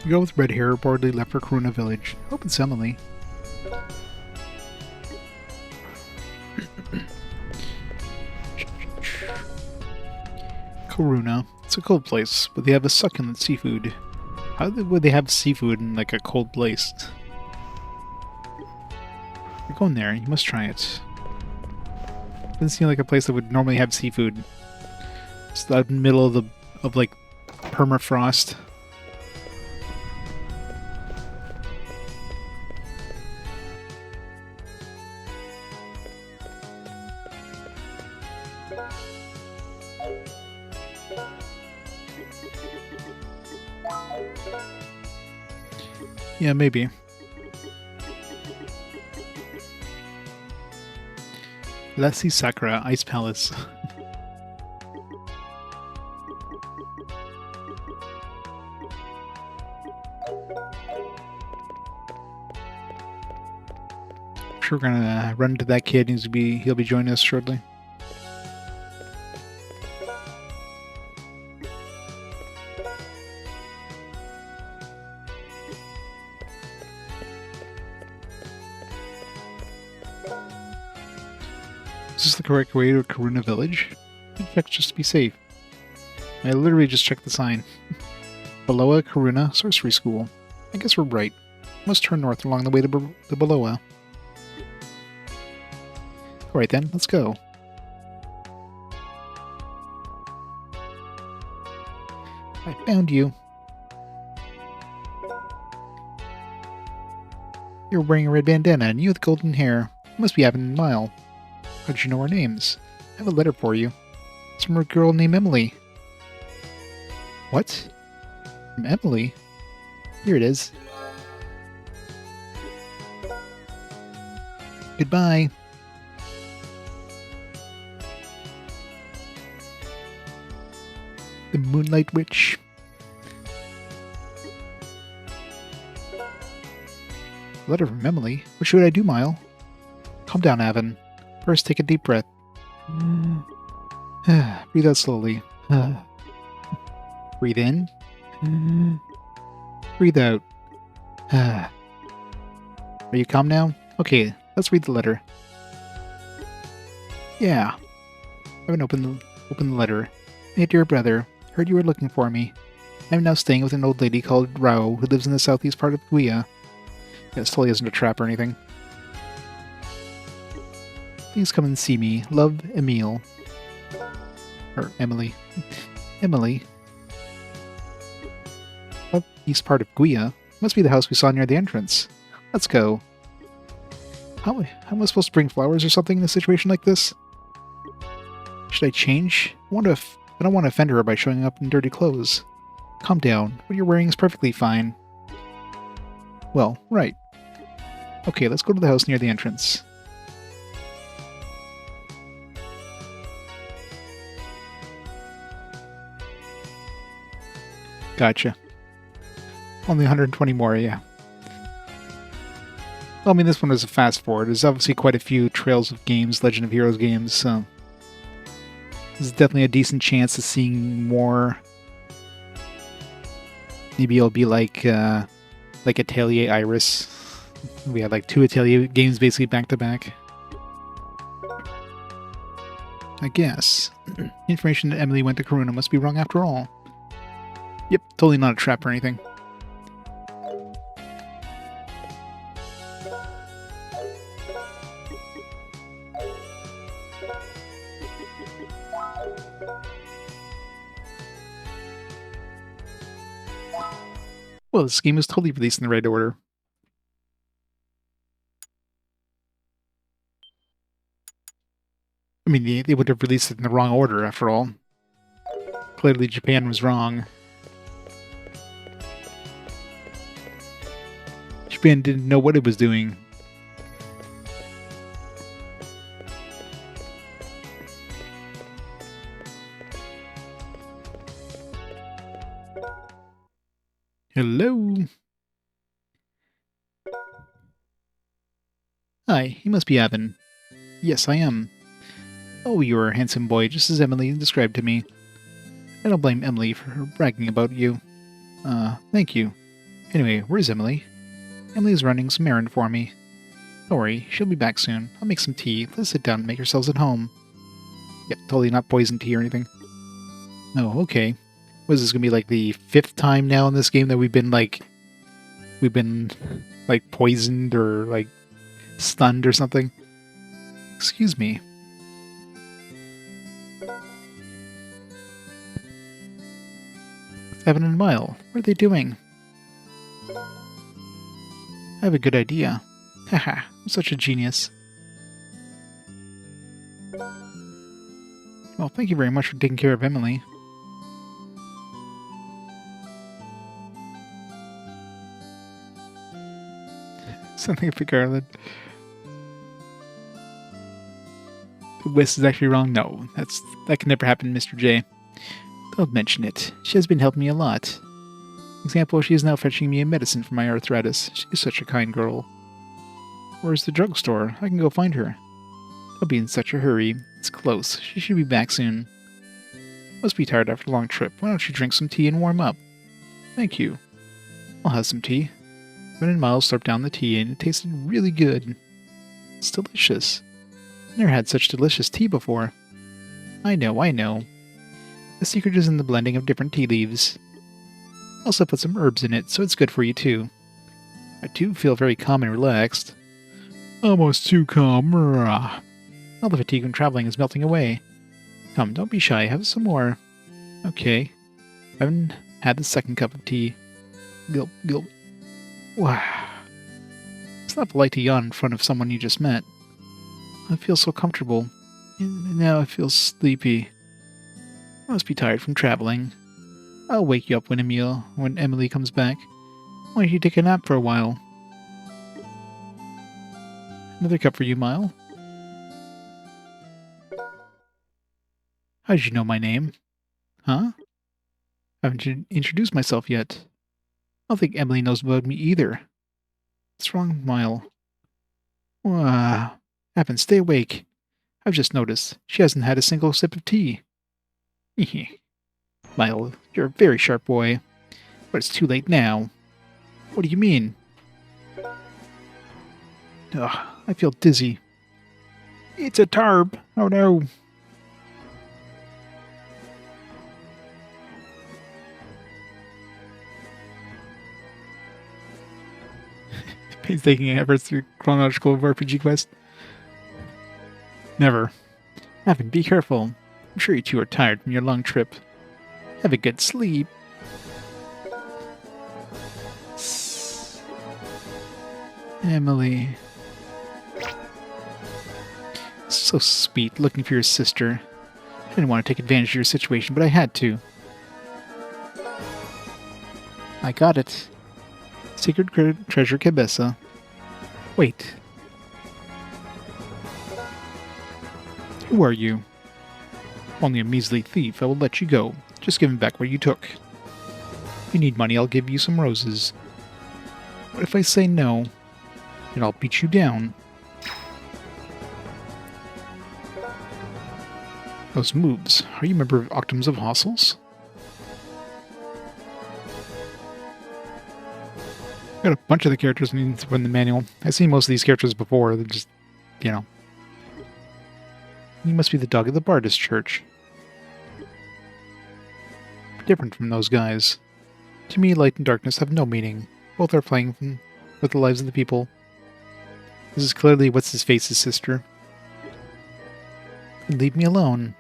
The girl with red hair reportedly left for Karuna Village. Hope it's Emily. Karuna. It's a cold place, but they have a succulent seafood. How would they have seafood in like a cold place? You're going there, you must try it. Doesn't seem like a place that would normally have seafood. It's out in the middle of like permafrost. Yeah, maybe. Leslie Sakura, Ice Palace. I'm sure we're gonna run into that kid. He'll be joining us shortly. Is this the correct way to Karuna Village? Check just to be safe. I literally just checked the sign. Beloa Karuna Sorcery School. I guess we're right. Must turn north along the way to Beloa. Alright then, let's go. I found you. You're wearing a red bandana and you with golden hair. Must be Avin and Eimelle. How did you know our names? I have a letter for you. It's from a girl named Emily. What? From Emily? Here it is. Goodbye. The Moonlight Witch. Letter from Emily? What should I do, Eimelle? Calm down, Avin. First, take a deep breath. Breathe out slowly. Breathe in. Breathe out. Are you calm now? Okay, let's read the letter. Yeah. I haven't opened the letter. Hey, dear brother. Heard you were looking for me. I'm now staying with an old lady called Rao who lives in the southeast part of Guia. Yeah, this totally isn't a trap or anything. Please come and see me. Love, Eimelle. Or Emily. Emily. Up east part of Guia. Must be the house we saw near the entrance. Let's go. How am I supposed to bring flowers or something in a situation like this? Should I change? I don't want to offend her by showing up in dirty clothes. Calm down. What you're wearing is perfectly fine. Well, right. Okay, let's go to the house near the entrance. Gotcha. Only 120 more, yeah. Well, I mean, this one is a fast forward. There's obviously quite a few Trails of games, Legend of Heroes games, so there's definitely a decent chance of seeing more. Maybe it'll be like Atelier Iris. We had like 2 Atelier games basically back to back. I guess. Information that Emily went to Karuna must be wrong after all. Yep, totally not a trap or anything. Well, this game was totally released in the right order. I mean, they would have released it in the wrong order, after all. Clearly, Japan was wrong. Japan didn't know what it was doing. Hello? Hi, you must be Avin. Yes, I am. Oh, you're a handsome boy, just as Emily described to me. I don't blame Emily for bragging about you. Thank you. Anyway, where's Emily? Emily's running some errand for me. Don't worry, she'll be back soon. I'll make some tea. Let's sit down and make ourselves at home. Yep, totally not poison tea or anything. Oh, okay. What is this gonna be, like the 5th time now in this game that we've been poisoned or like stunned or something? Excuse me. Avin and Eimelle, what are they doing? I have a good idea. Haha, I'm such a genius. Well, thank you very much for taking care of Emily. Something for Garland. The West is actually wrong? No, that can never happen, Mr. J. Don't mention it. She has been helping me a lot. Example, she is now fetching me a medicine for my arthritis. She is such a kind girl. Where's the drugstore? I can go find her. Don't be in such a hurry. It's close. She should be back soon. Must be tired after a long trip. Why don't you drink some tea and warm up? Thank you. I'll have some tea. Avin and Miles slurped down the tea and it tasted really good. It's delicious. I never had such delicious tea before. I know. The secret is in the blending of different tea leaves. Also put some herbs in it, so it's good for you too. I do feel very calm and relaxed. Almost too calm. All the fatigue from traveling is melting away. Come, don't be shy, have some more. Okay. I haven't had the second cup of tea. Gulp, gulp. Wow. It's not polite to yawn in front of someone you just met. I feel so comfortable. And now I feel sleepy. I must be tired from traveling. I'll wake you up when Emily comes back. Why don't you take a nap for a while? Another cup for you, Mile. How did you know my name? Huh? I haven't introduced myself yet. I don't think Emily knows about me either. What's wrong, Mile? Avin, stay awake. I've just noticed. She hasn't had a single sip of tea. Mile, you're a very sharp boy. But it's too late now. What do you mean? Ugh, I feel dizzy. It's a tarb. Oh no. Painstaking efforts through chronological RPG quest. Never. Avin, be careful. I'm sure you two are tired from your long trip. Have a good sleep. Emily. So sweet, looking for your sister. I didn't want to take advantage of your situation, but I had to. I got it. Secret treasure Cabeza. Wait. Who are you? Only a measly thief. I will let you go. Just give me back what you took. If you need money, I'll give you some roses. What if I say no? Then I'll beat you down. Those moves. Are you a member of Octum's of Apostles? Got a bunch of the characters from the manual. I've seen most of these characters before. They're just, you know. You must be the dog of the Bardus church. Different from those guys. To me, light and darkness have no meaning. Both are playing with the lives of the people. This is clearly What's-His-Face's sister. And leave me alone.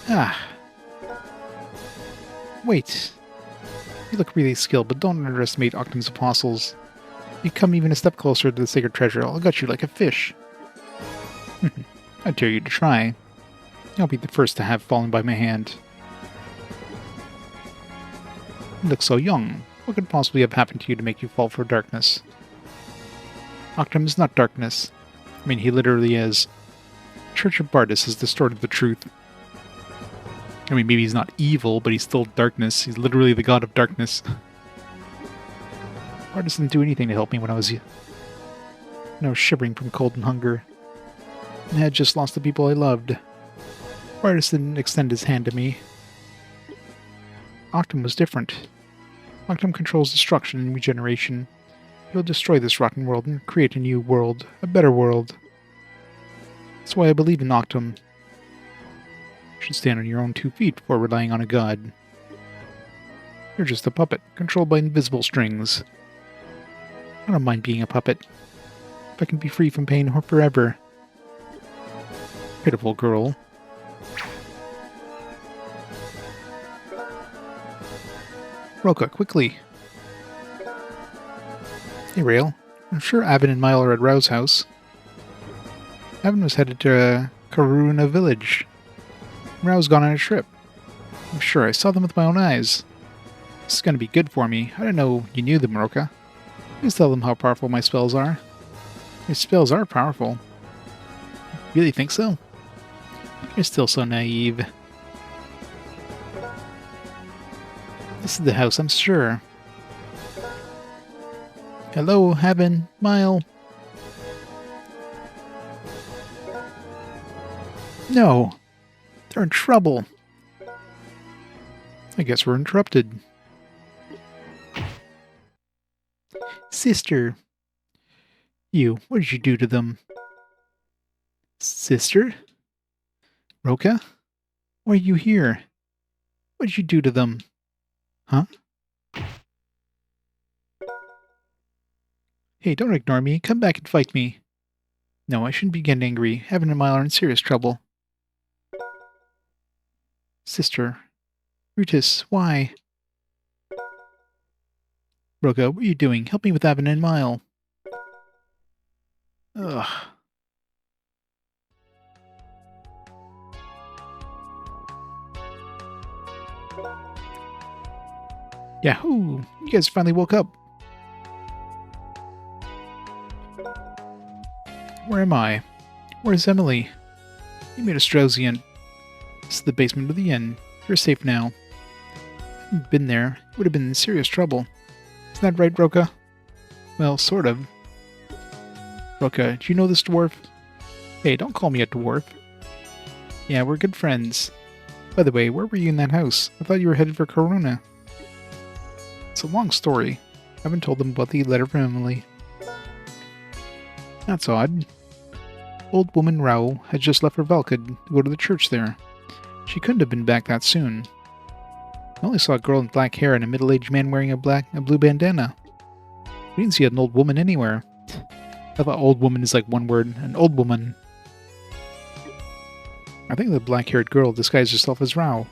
Ah. Wait. You look really skilled, but don't underestimate Octum's apostles. You come even a step closer to the sacred treasure, I'll gut you like a fish. I dare you to try. I'll be the first to have fallen by my hand. You look so young. What could possibly have happened to you to make you fall for darkness? Octum is not darkness. I mean, he literally is. The Church of Bardus has distorted the truth. I mean, maybe he's not evil, but he's still darkness. He's literally the god of darkness. Bardus didn't do anything to help me when I was shivering from cold and hunger. And had just lost the people I loved. Bardus didn't extend his hand to me. Octum was different. Octum controls destruction and regeneration. He'll destroy this rotten world and create a new world, a better world. That's why I believe in Octum. You should stand on your own 2 feet before relying on a god. You're just a puppet, controlled by invisible strings. I don't mind being a puppet. If I can be free from pain forever. Pitiful girl. Roka, quickly. Hey, Rael. I'm sure Avin and Eimelle are at Rau's house. Avin was headed to Karuna village. Rau's gone on a trip. I'm sure I saw them with my own eyes. This is going to be good for me. I didn't know you knew them, Roka. Please tell them how powerful my spells are. Your spells are powerful. Really think so? You're still so naive. This is the house, I'm sure. Hello, Avin, Eimelle. No. They're in trouble. I guess we're interrupted. Sister. You, what did you do to them? Sister? Roka? Why are you here? What did you do to them? Huh? Hey, don't ignore me. Come back and fight me. No, I shouldn't be getting angry. Avin and Eimelle are in serious trouble. Sister. Brutus, why? Roka, what are you doing? Help me with Avin and Eimelle. Ugh. Yahoo! You guys finally woke up. Where am I? Where's Emily? You made us drowsy and... This is the basement of the inn. You're safe now. If I hadn't been there, you would have been in serious trouble. Isn't that right, Roka? Well, sort of. Roka, do you know this dwarf? Hey, don't call me a dwarf. Yeah, we're good friends. By the way, where were you in that house? I thought you were headed for Karuna. It's a long story. I haven't told them about the letter from Emily. That's odd. Old woman Rau had just left for Valkid to go to the church there. She couldn't have been back that soon. I only saw a girl in black hair and a middle-aged man wearing a blue bandana. We didn't see an old woman anywhere. I thought old woman is like one word. An old woman. I think the black-haired girl disguised herself as Rau.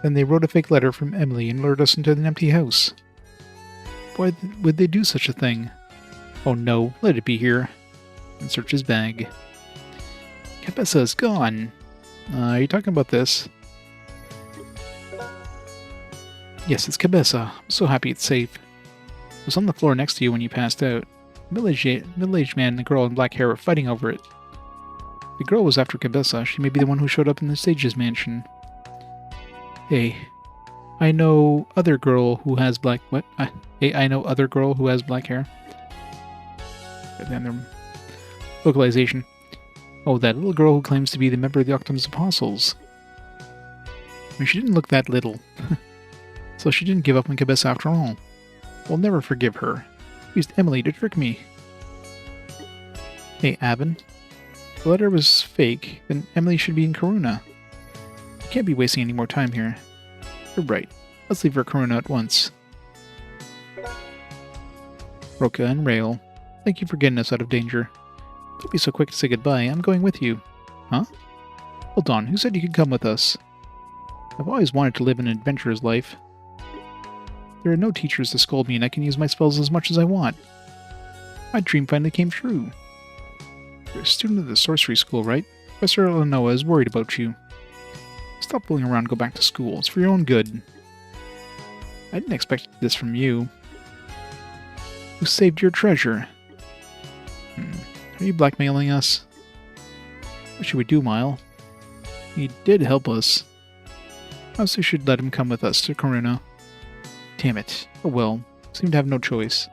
Then they wrote a fake letter from Emily and lured us into an empty house. Why would they do such a thing? Oh no, let it be here. And search his bag. Capessa is gone. Are you talking about this? Yes, it's Capessa. I'm so happy it's safe. It was on the floor next to you when you passed out. Middle-aged man and the girl in black hair were fighting over it. The girl was after Capessa. She may be the one who showed up in the Sage's mansion. Hey, I know other girl who has black... What? Hey, I know other girl who has black hair. And their localization. Oh, that little girl who claims to be the member of the Octum's Apostles. I mean, she didn't look that little. So she didn't give up on Capessa after all. We'll never forgive her. Used Emily to trick me. Hey, Avin. The letter was fake, then Emily should be in Karuna. We can't be wasting any more time here. You're right. Let's leave for Karuna at once. Roka and Rael, thank you for getting us out of danger. Don't be so quick to say goodbye. I'm going with you. Huh? Hold on, who said you could come with us? I've always wanted to live an adventurer's life. There are no teachers to scold me, and I can use my spells as much as I want. My dream finally came true. You're a student of the sorcery school, right? Professor Lenoa is worried about you. Stop fooling around and go back to school. It's for your own good. I didn't expect this from you. Who saved your treasure? Are you blackmailing us? What should we do, Eimelle? He did help us. I also should let him come with us to Karuna. Damn it. Oh well. Seem to have no choice.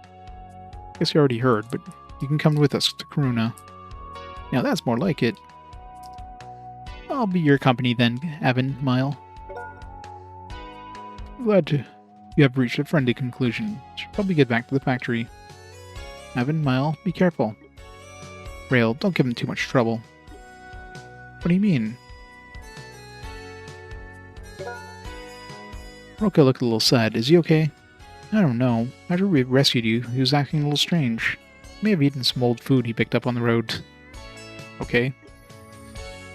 Guess you already heard, but you can come with us to Karuna. Now that's more like it. I'll be your company then, Avin, Eimelle. Glad you have reached a friendly conclusion. Should probably get back to the factory. Avin, Eimelle, be careful. Rael, don't give him too much trouble. What do you mean? Roka looked a little sad. Is he okay? I don't know. After we rescued you, he was acting a little strange. He may have eaten some old food he picked up on the road. Okay.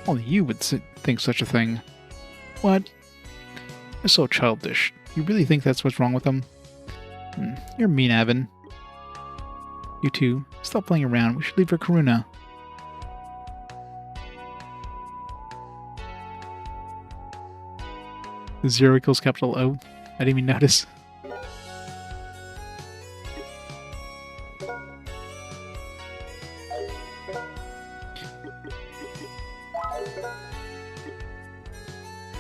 Only you would think such a thing. What? You're so childish. You really think that's what's wrong with him? You're mean, Avin. You two, stop playing around. We should leave for Karuna. The 0 equals capital O. I didn't even notice.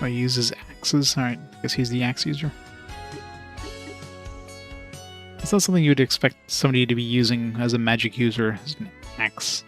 Oh, he uses axes. Alright, guess he's the axe user. It's not something you would expect somebody to be using as a magic user, as an axe.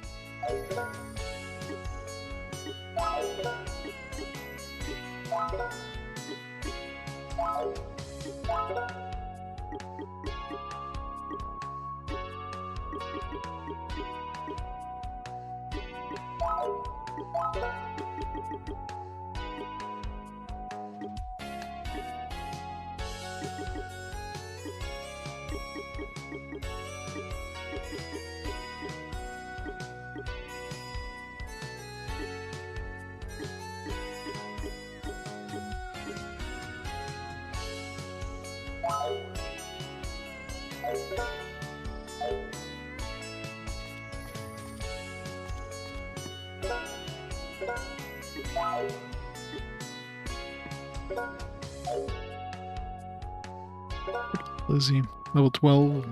Lizzie, level 12.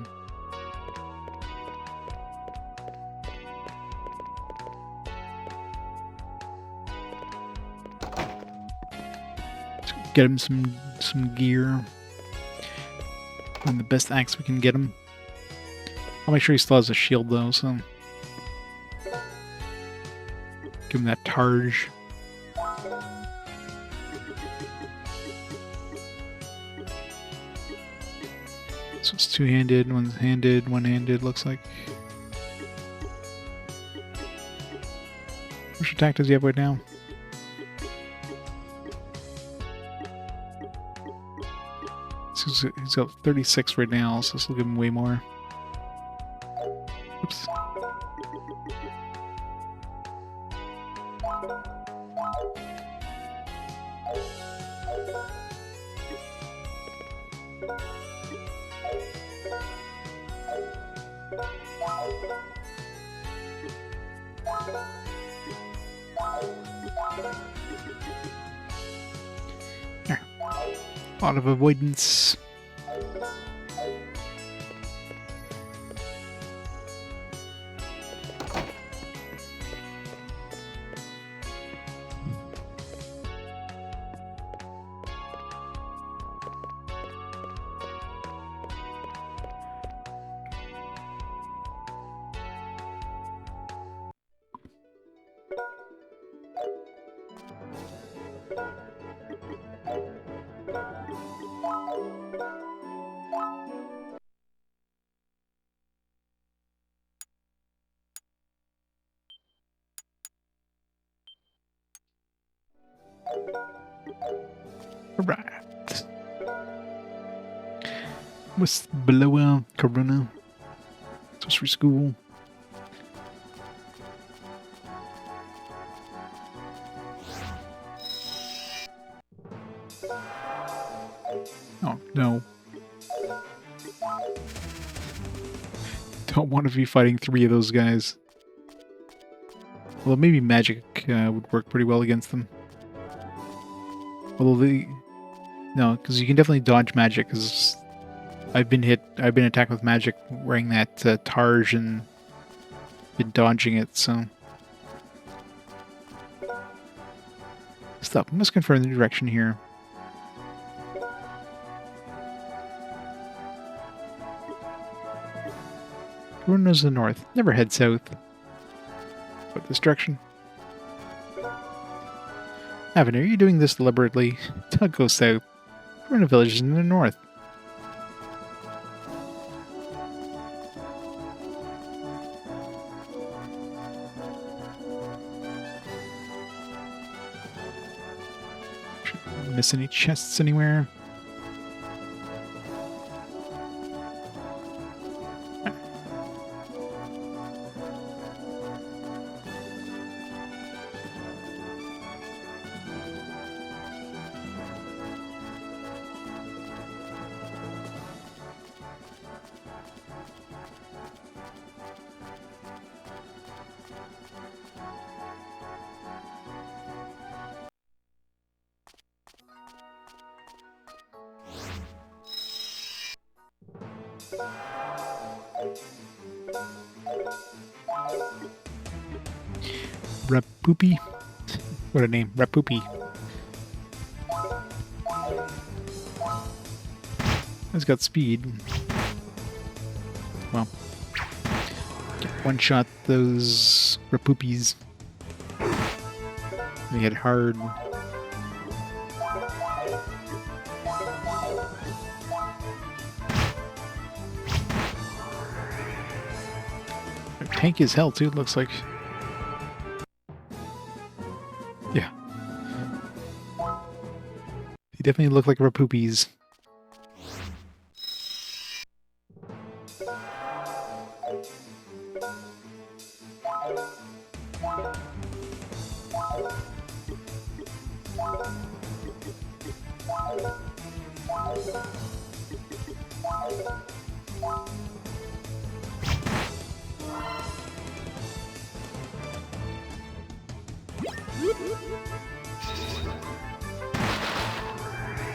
Let's get him some gear. And the best axe we can get him. I'll make sure he still has a shield though, so give him that targe. So it's two-handed, one-handed, one-handed, looks like. Which attack does he have right now? He's got 36 right now, so this will give him way more. Oops. There. A lot of avoidance. Alright. What's below Corona? Sorcery School. Oh, no. Don't want to be fighting 3 of those guys. Well, maybe magic would work pretty well against them. Although no, because you can definitely dodge magic, because I've been attacked with magic wearing that Targe and been dodging it, so... Stop, I must confirm the direction here. Everyone knows the north. Never head south. But this direction. Avin, are you doing this deliberately? Don't go south. We're in a village in the north. Shouldn't miss any chests anywhere. Rapoopy? What a name, Rapoopy. It's got speed. Well, one-shot those Rapoopies. They hit hard. They're tanky as hell too, it looks like. Yeah. They definitely look like Rapoopies.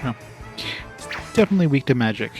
Oh. It's definitely weak to magic.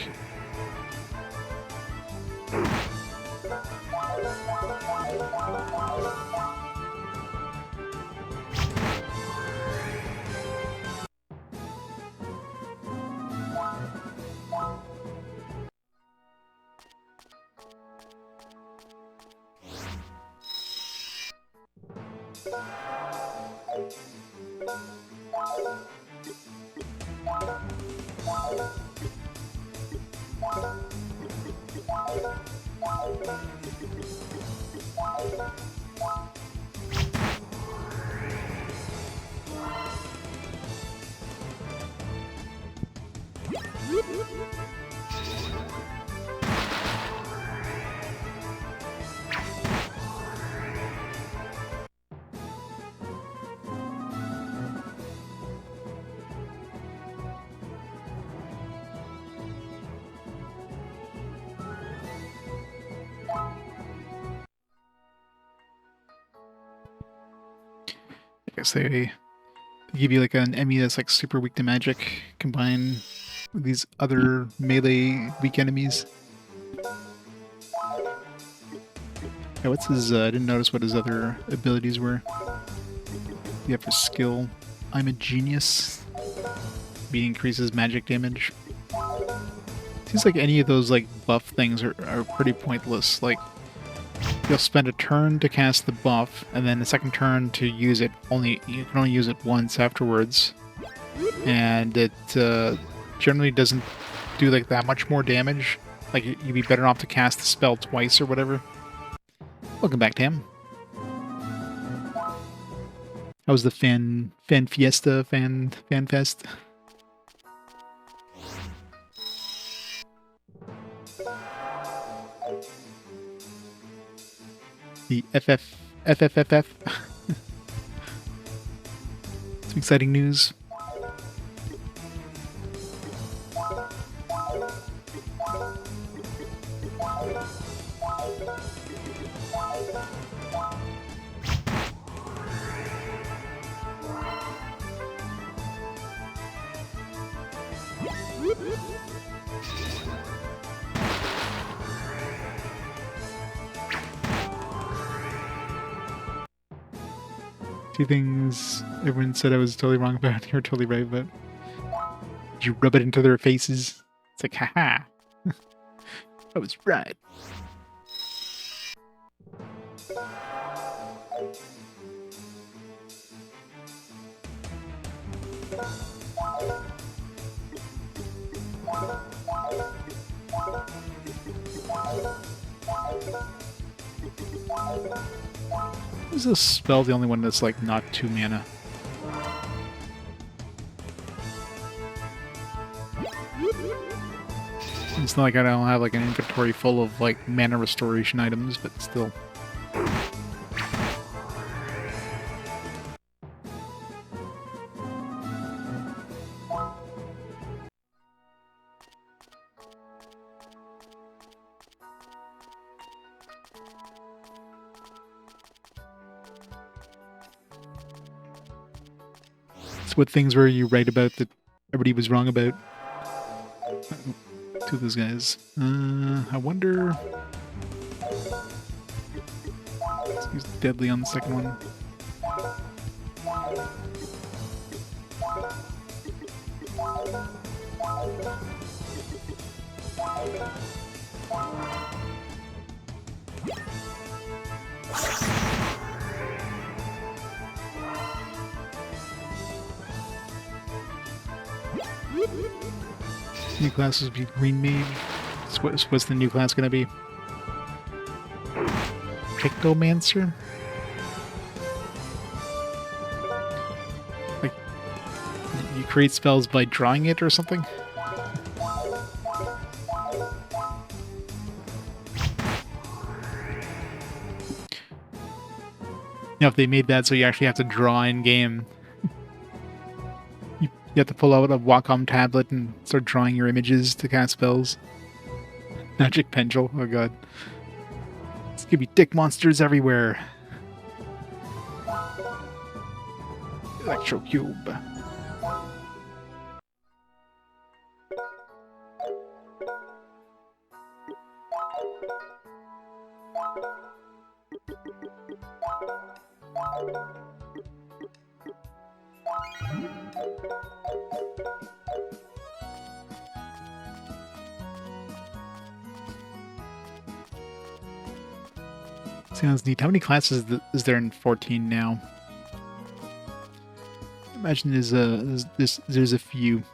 I guess they give you like an enemy that's like super weak to magic, combined with these other melee weak enemies. Yeah, what's his, I didn't notice what his other abilities were. You have for skill. I'm a genius. He increases magic damage. Seems like any of those like buff things are pretty pointless. Like, you'll spend a turn to cast the buff, and then the second turn to use it. You can only use it once afterwards, and it generally doesn't do like that much more damage. Like, you'd be better off to cast the spell twice or whatever. Welcome back, Tam. How was the fan fiesta, fan fest? The FFFF. Some exciting news. Two things everyone said I was totally wrong about. You're totally right, but did you rub it into their faces? It's like, haha. I was right. Is this spell the only one that's like not 2 mana? It's not like I don't have like an inventory full of like mana restoration items, but still. What things were you right about that everybody was wrong about? Two of those guys. I wonder... Let's use deadly on the second one. New class will be Green Mage. What's the new class gonna be? Pictomancer? Like, you create spells by drawing it or something? You know, if they made that so you actually have to draw in game. You have to pull out a Wacom tablet and start drawing your images to cast spells. Magic Pendule, oh god. It's gonna be dick monsters everywhere. Electrocube. Sounds neat. How many classes is there in 14 now? I imagine there's a few.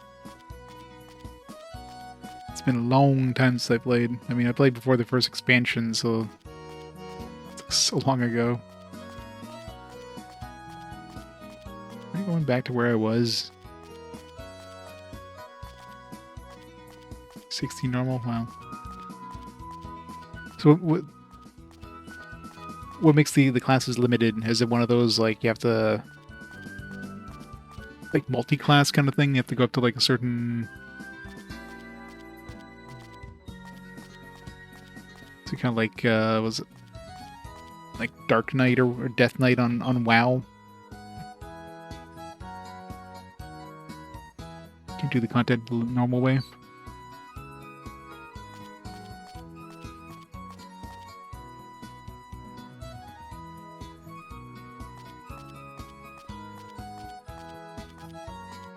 It's been a long time since I played. I mean, I played before the first expansion, so it's so long ago. Am I going back to where I was? 16 normal? Wow. So what makes the classes limited? Is it one of those, like, you have to... like, multi-class kind of thing? You have to go up to, like, a certain... So kind of like, was it... like Dark Knight or Death Knight on WoW? Can't do the content the normal way.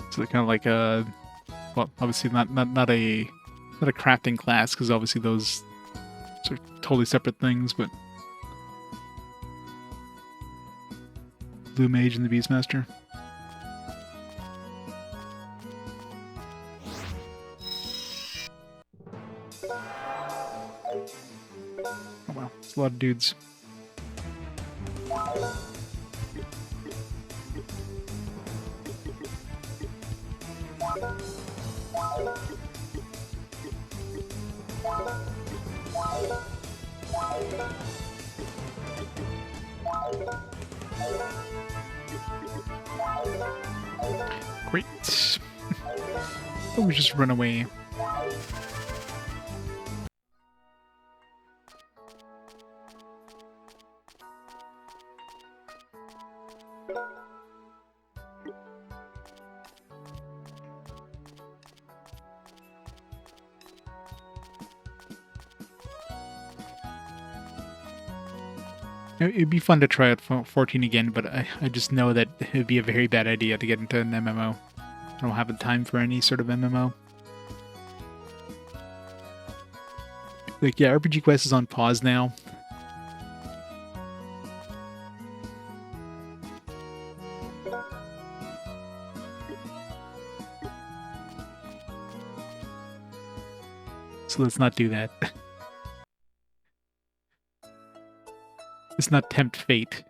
So they're kind of like a, well, obviously not a crafting class, because obviously those are totally separate things, but Blue Mage and the Beastmaster. Oh wow, it's a lot of dudes. Great. Oh, we just run away. It'd be fun to try out 14 again, but I just know that it would be a very bad idea to get into an MMO. I don't have the time for any sort of MMO. Like, yeah, RPG Quest is on pause now. So let's not do that. Let's not tempt fate.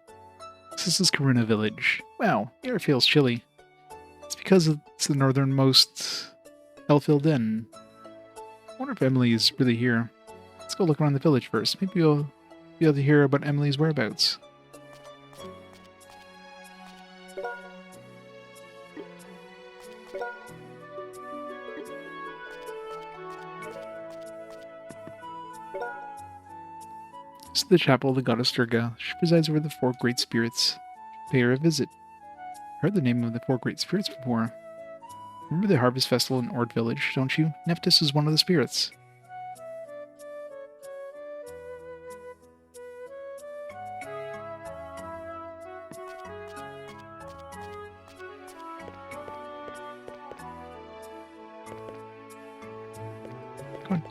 This is Karuna Village. Wow, the air feels chilly. It's because it's the northernmost hell-filled inn. I wonder if Emily is really here. Let's go look around the village first. Maybe we'll be able to hear about Emily's whereabouts. This is the chapel of the goddess Durga. She presides over the 4 great spirits. Pay her a visit. Heard the name of the 4 great spirits before. Remember the harvest festival in Ord village, don't you? Nephthys is one of the spirits. Come on.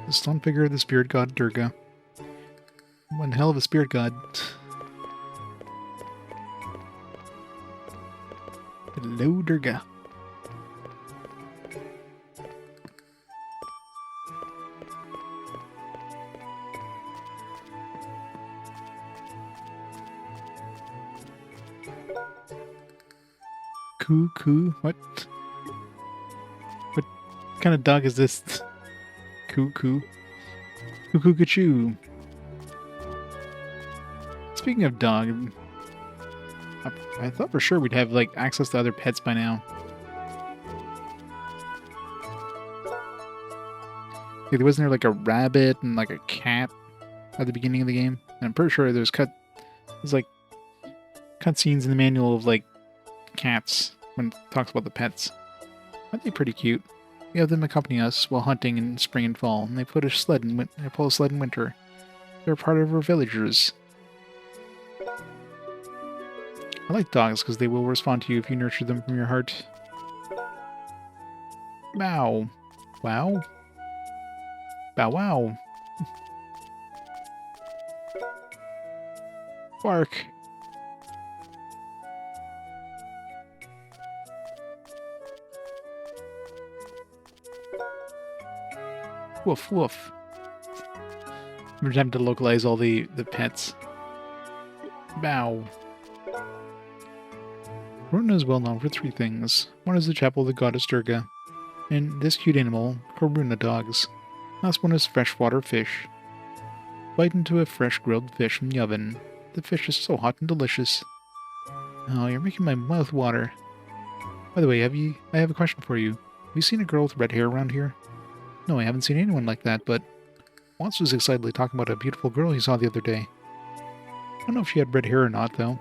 The stone figure of the spirit god Durga. One hell of a spirit god. Hello, Durga. Cuckoo? What kind of dog is this? Cuckoo. Cuckoo-cachoo. Speaking of dog, I thought for sure we'd have like access to other pets by now. Like, wasn't there like a rabbit and like a cat at the beginning of the game? And I'm pretty sure there's like cutscenes in the manual of like cats when it talks about the pets. Aren't they pretty cute? We have them accompany us while hunting in spring and fall, and they pull a sled in winter. They're part of our villagers. I like dogs because they will respond to you if you nurture them from your heart. Bow. Wow. Bow wow. Bark. Woof woof. We're having to localize all the pets. Bow. Karuna is well known for 3 things. One is the chapel of the goddess Durga, and this cute animal, Karuna dogs. Last one is freshwater fish. Bite into a fresh grilled fish from the oven. The fish is so hot and delicious. Oh, you're making my mouth water. By the way, I have a question for you. Have you seen a girl with red hair around here? No, I haven't seen anyone like that, but Watts was excitedly talking about a beautiful girl he saw the other day. I don't know if she had red hair or not, though.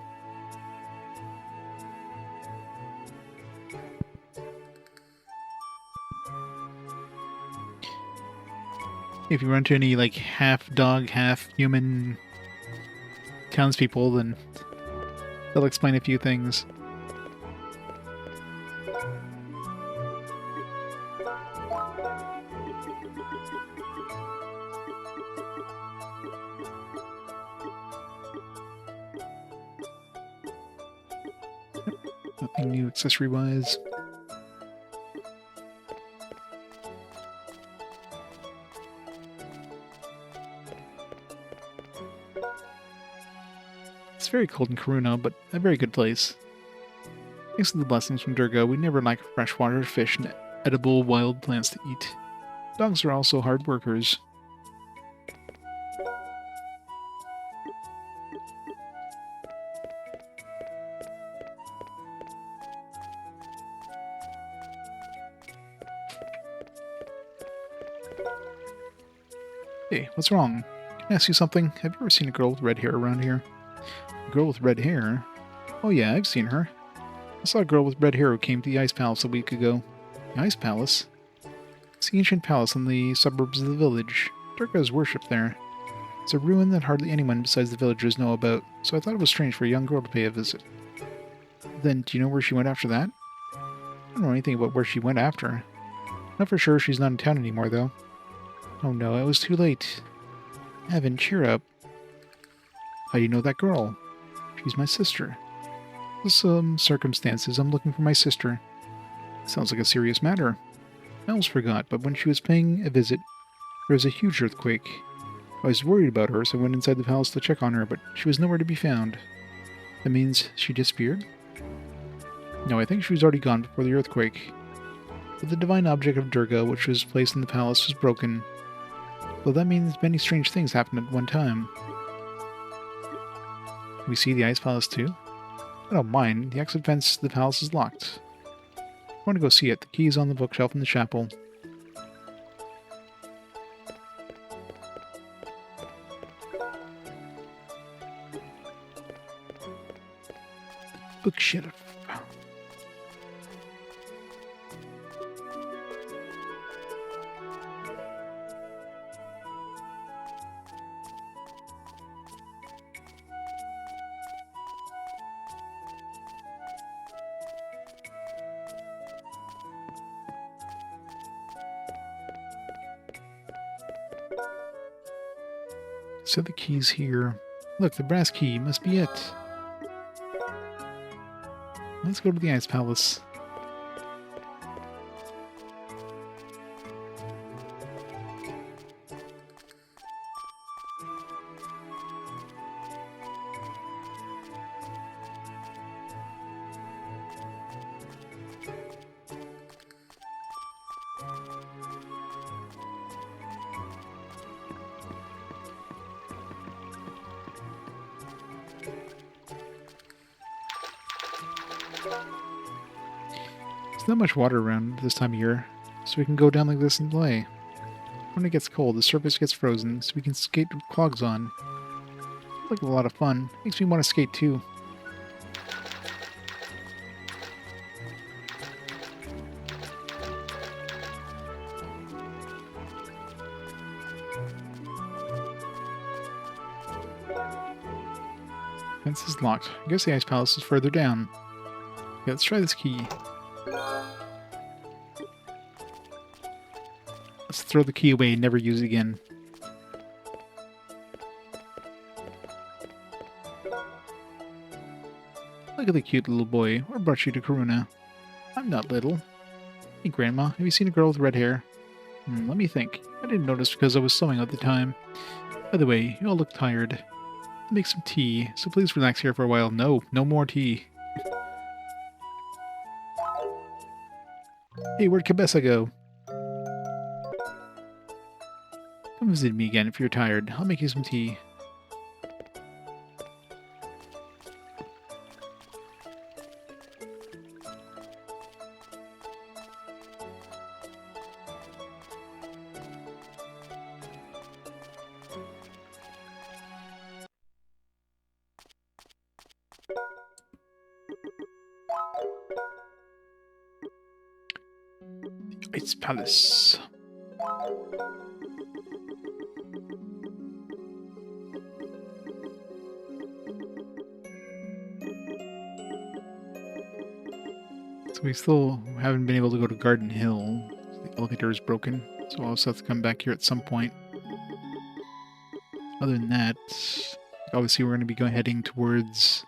If you run into any, like, half-dog, half-human townspeople, then they'll explain a few things. Nothing new accessory-wise. It's very cold in Karuna, but a very good place. Thanks to the blessings from Durga, we never lack freshwater, fish, and edible wild plants to eat. Dogs are also hard workers. Hey, what's wrong? Can I ask you something? Have you ever seen a girl with red hair around here? A girl with red hair? Oh yeah, I've seen her. I saw a girl with red hair who came to the Ice Palace a week ago. The Ice Palace? It's the ancient palace in the suburbs of the village. Durga is worshipped there. It's a ruin that hardly anyone besides the villagers know about, so I thought it was strange for a young girl to pay a visit. Then, do you know where she went after that? I don't know anything about where she went after. Know for sure she's not in town anymore, though. Oh no, it was too late. Avin, cheer up. How do you know that girl? She's my sister. With some circumstances, I'm looking for my sister. Sounds like a serious matter. I almost forgot, but when she was paying a visit, there was a huge earthquake. I was worried about her, so I went inside the palace to check on her, but she was nowhere to be found. That means she disappeared? No, I think she was already gone before the earthquake. But the divine object of Durga, which was placed in the palace, was broken. Well, that means many strange things happened at one time. We see the Ice Palace too? I don't mind. The exit fence to the palace is locked. I want to go see it. The key is on the bookshelf in the chapel. Bookshelf. So the key's here. Look, the brass key must be it. Let's go to the Ice Palace. There's not much water around this time of year, so we can go down like this and play. When it gets cold, the surface gets frozen, so we can skate with clogs on. It's like a lot of fun. Makes me want to skate too. Fence is locked. I guess the Ice Palace is further down. Okay, let's try this key. Let's throw the key away and never use it again. Look at the cute little boy. What brought you to Karuna? I'm not little. Hey, Grandma, have you seen a girl with red hair? Let me think. I didn't notice because I was sewing at the time. By the way, you all look tired. I'll make some tea, so please relax here for a while. No, no more tea. Hey, where'd Cabessa go? Come visit me again if you're tired. I'll make you some tea. Ice Palace. So we still haven't been able to go to Garden Hill. The elevator is broken, so I'll also have to come back here at some point. Other than that, obviously we're going to be heading towards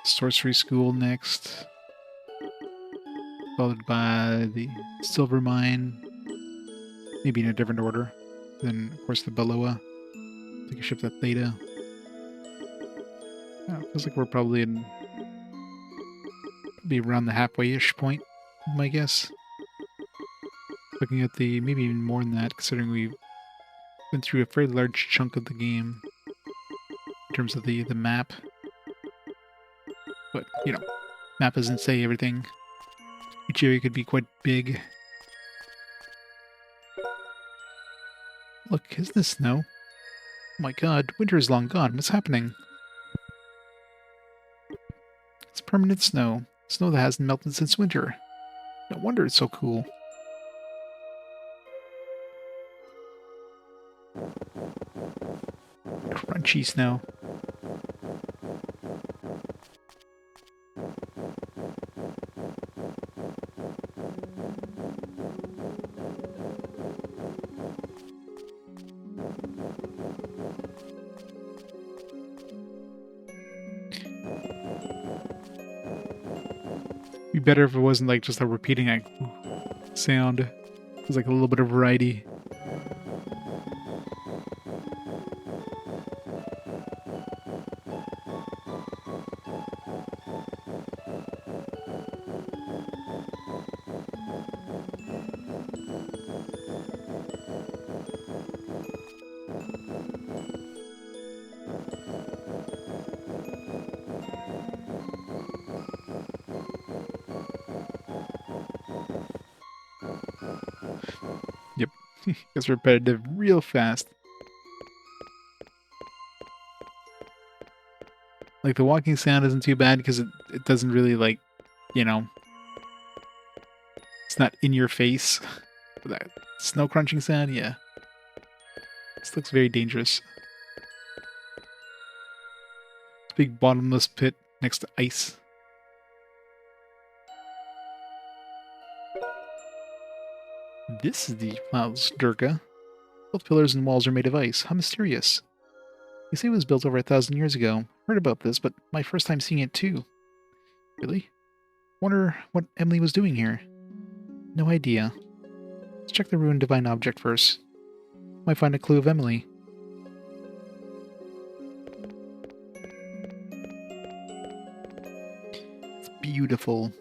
Sorcery School next, followed by the Silver Mine, maybe in a different order. Then, of course, the Beloa. Take a ship at Theta. Feels like we're probably be around the halfway-ish point, my guess. Looking at maybe even more than that, considering we've been through a fairly large chunk of the game in terms of the map. But, map doesn't say everything. Each area could be quite big. Look, isn't this snow? Oh my god, winter is long gone. What's happening? It's permanent snow. Snow that hasn't melted since winter. No wonder it's so cool. Crunchy snow. Be better if it wasn't like just a repeating sound. It was like a little bit of variety. Yep, it's repetitive real fast. Like, the walking sound isn't too bad because it doesn't really, like, it's not in your face. But that snow crunching sound, yeah. This looks very dangerous. It's a big bottomless pit next to ice. This is the Clouds Durga. Both pillars and walls are made of ice. How mysterious. They say it was built over 1,000 years ago. Heard about this, but my first time seeing it too. Really? Wonder what Emily was doing here. No idea. Let's check the ruined divine object first. Might find a clue of Emily. It's beautiful.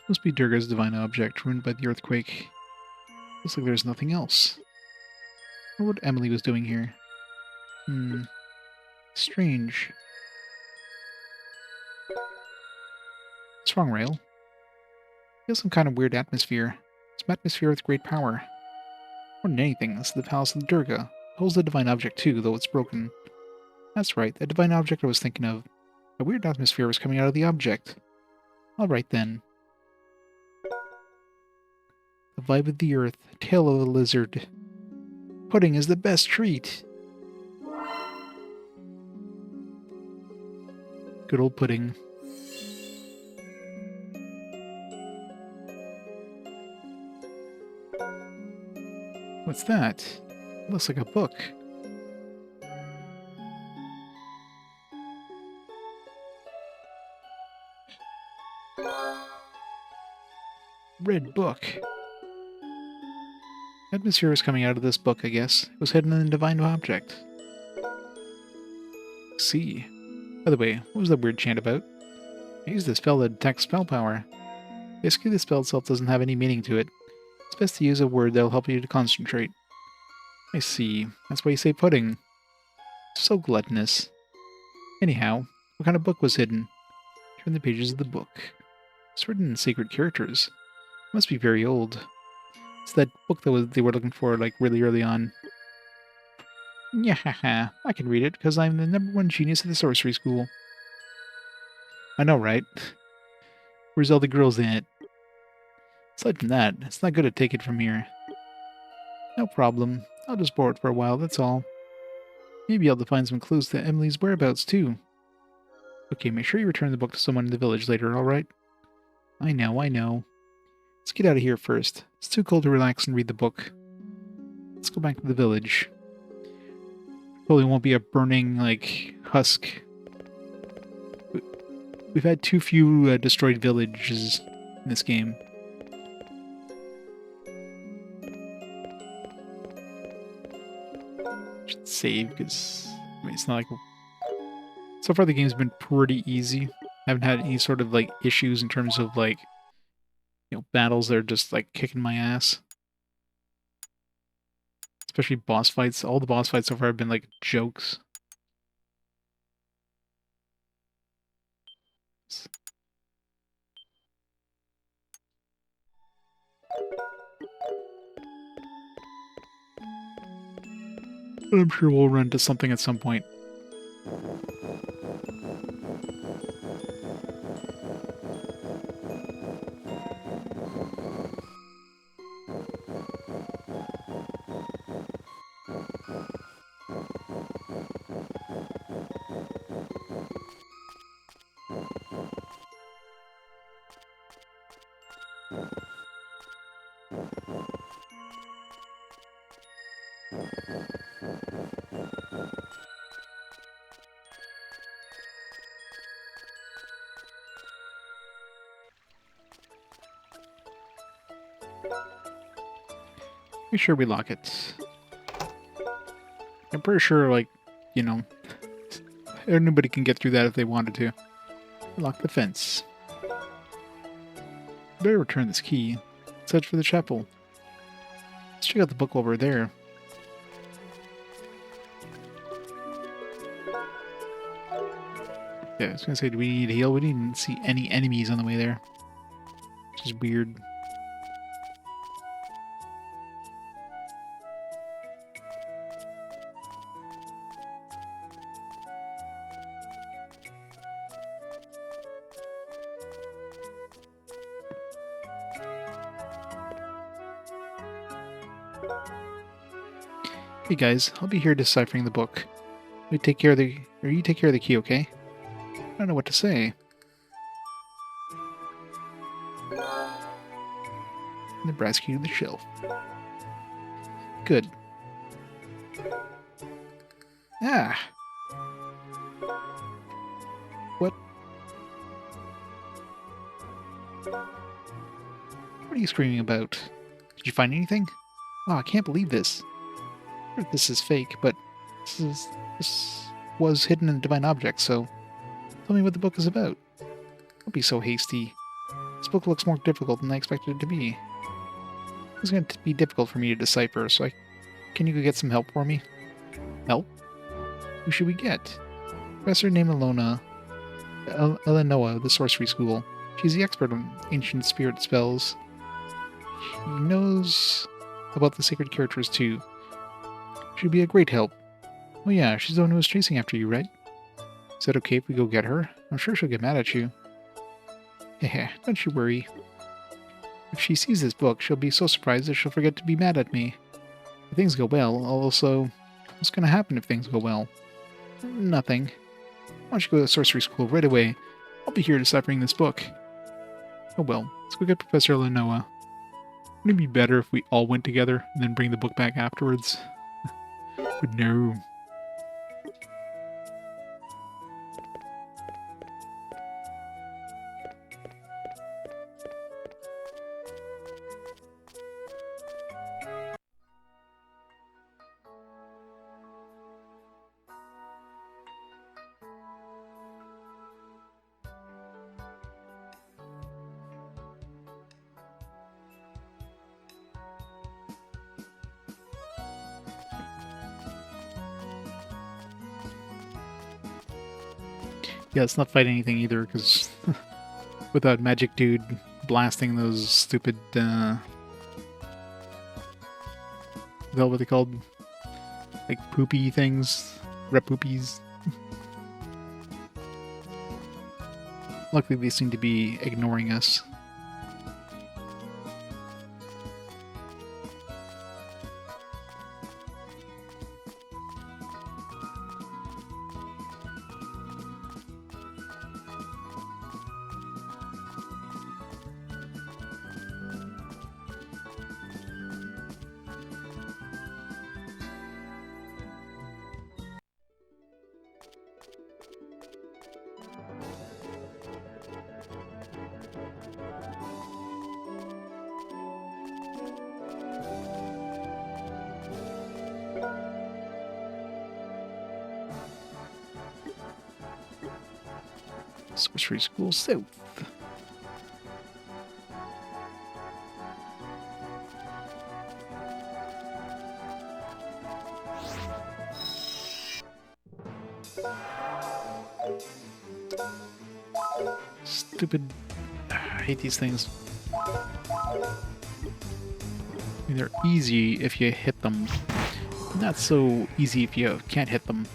Must be Durga's divine object, ruined by the earthquake. Looks like there's nothing else. I wonder what Emily was doing here. Strange. What's wrong, Rail? Feels some kind of weird atmosphere. Some atmosphere with great power. More than anything, this is the Palace of the Durga. It holds the divine object too, though it's broken. That's right, the divine object I was thinking of. A weird atmosphere was coming out of the object. Alright then. The vibe of the earth, tail of a lizard. Pudding is the best treat. Good old pudding. What's that? It looks like a book. Red book. Atmosphere was coming out of this book, I guess. It was hidden in the divine object. See. By the way, what was that weird chant about? I used this spell to detect spell power. Basically, the spell itself doesn't have any meaning to it. It's best to use a word that'll help you to concentrate. I see. That's why you say pudding. So gluttonous. Anyhow, what kind of book was hidden? Turn the pages of the book. It's written in sacred characters. It must be very old. It's that book that they were looking for, like, really early on. Yeah, I can read it because I'm the #1 genius at the sorcery school. I know, right? Where's all the girls at? Aside from that, it's not good to take it from here. No problem. I'll just borrow it for a while, that's all. Maybe I'll find some clues to Emily's whereabouts, too. Okay, make sure you return the book to someone in the village later, alright? I know, I know. Let's get out of here first. It's too cold to relax and read the book. Let's go back to the village. Probably won't be a burning, like, husk. We've had too few destroyed villages in this game. Should save, because I mean, it's not like... So far the game's been pretty easy. I haven't had any sort of, like, issues in terms of, like, you know, battles that are just, like, kicking my ass. Especially boss fights. All the boss fights so far have been, like, jokes. But I'm sure we'll run into something at some point. Make sure we lock it. I'm pretty sure, like, you know, anybody can get through that if they wanted to. Lock the fence. Better return this key. Let's head for the chapel. Let's check out the book while we're there. Yeah, I was gonna say, do we need to heal? We didn't see any enemies on the way there. Which is weird. Hey guys, I'll be here deciphering the book. You take care of the key, okay? I don't know what to say. And the brass key to the shelf. Good. Ah! What? What are you screaming about? Did you find anything? Oh, I can't believe this. Sure, this is fake, but this was hidden in Divine Objects, so tell me what the book is about. Don't be so hasty. This book looks more difficult than I expected it to be. It's going to be difficult for me to decipher, so can you go get some help for me? Help? Who should we get? Professor named Elenoa of the Sorcery School. She's the expert on ancient spirit spells. She knows about the sacred characters, too. She'd be a great help. Oh yeah, she's the one who was chasing after you, right? Is that okay if we go get her? I'm sure she'll get mad at you. Heh, don't you worry. If she sees this book, she'll be so surprised that she'll forget to be mad at me. If things go well, also... What's going to happen if things go well? Nothing. Why don't you go to sorcery school right away? I'll be here deciphering this book. Oh well, let's go get Professor Lenoa. Wouldn't it be better if we all went together and then bring the book back afterwards? But no. Yeah, let's not fight anything either, because without Magic Dude blasting those stupid, what the hell were they called? Like poopy things? Rep poopies? Luckily, they seem to be ignoring us. Sorcery School South. Stupid. I hate these things. I mean, they're easy if you hit them. Not so easy if you can't hit them.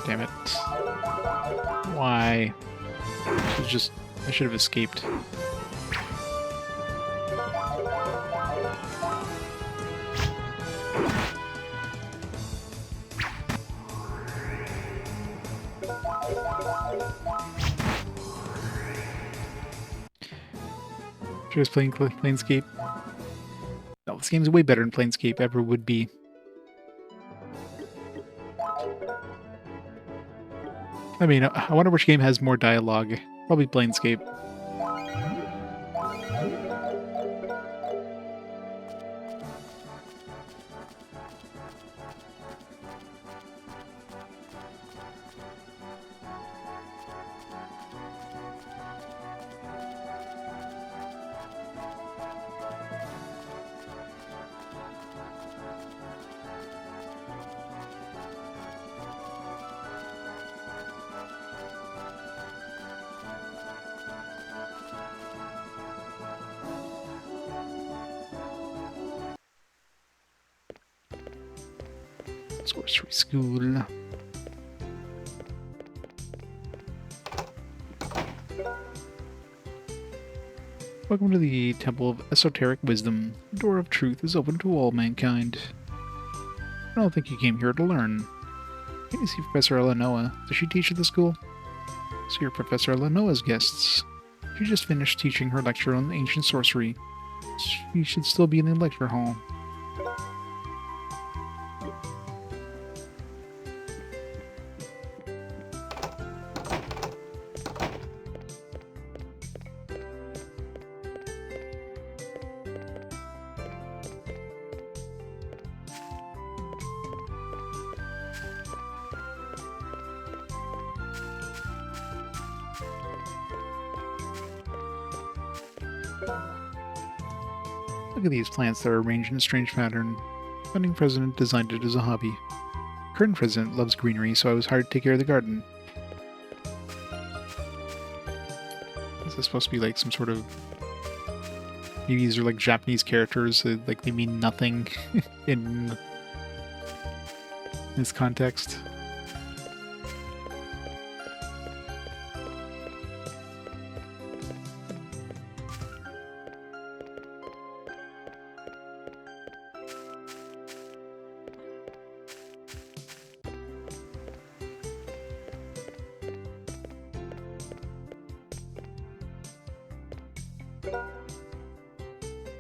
Damn it. Why? I should have escaped. Should I was playing Planescape? No, this game's way better than Planescape ever would be. I mean, I wonder which game has more dialogue. Probably Planescape. Sorcery School. Welcome to the Temple of Esoteric Wisdom. The door of truth is open to all mankind. I don't think you came here to learn. Can you see Professor Elenoa? Does she teach at the school? So you're Professor Elenoa's guests. She just finished teaching her lecture on ancient sorcery. She should still be in the lecture hall. Look at these plants that are arranged in a strange pattern. The founding president designed it as a hobby. The current president loves greenery, so I was hired to take care of the garden. Is this supposed to be like some sort of... Maybe these are like Japanese characters, like they mean nothing in this context.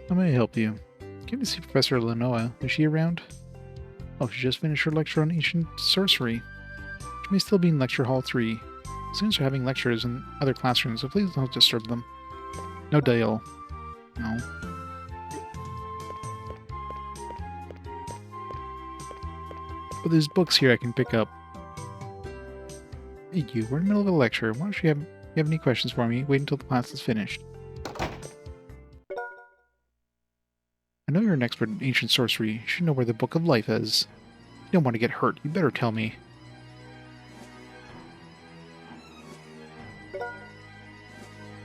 How may I help you? Came to see Professor Lenoa. Is she around? Oh, she just finished her lecture on ancient sorcery. She may still be in Lecture Hall 3. Students are having lectures in other classrooms, so please don't disturb them. No dial. No. But there's books here I can pick up. Hey, you. We're in the middle of a lecture. Why don't you have any questions for me? Wait until the class is finished. I know you're an expert in ancient sorcery. You should know where the Book of Life is. You don't want to get hurt. You better tell me.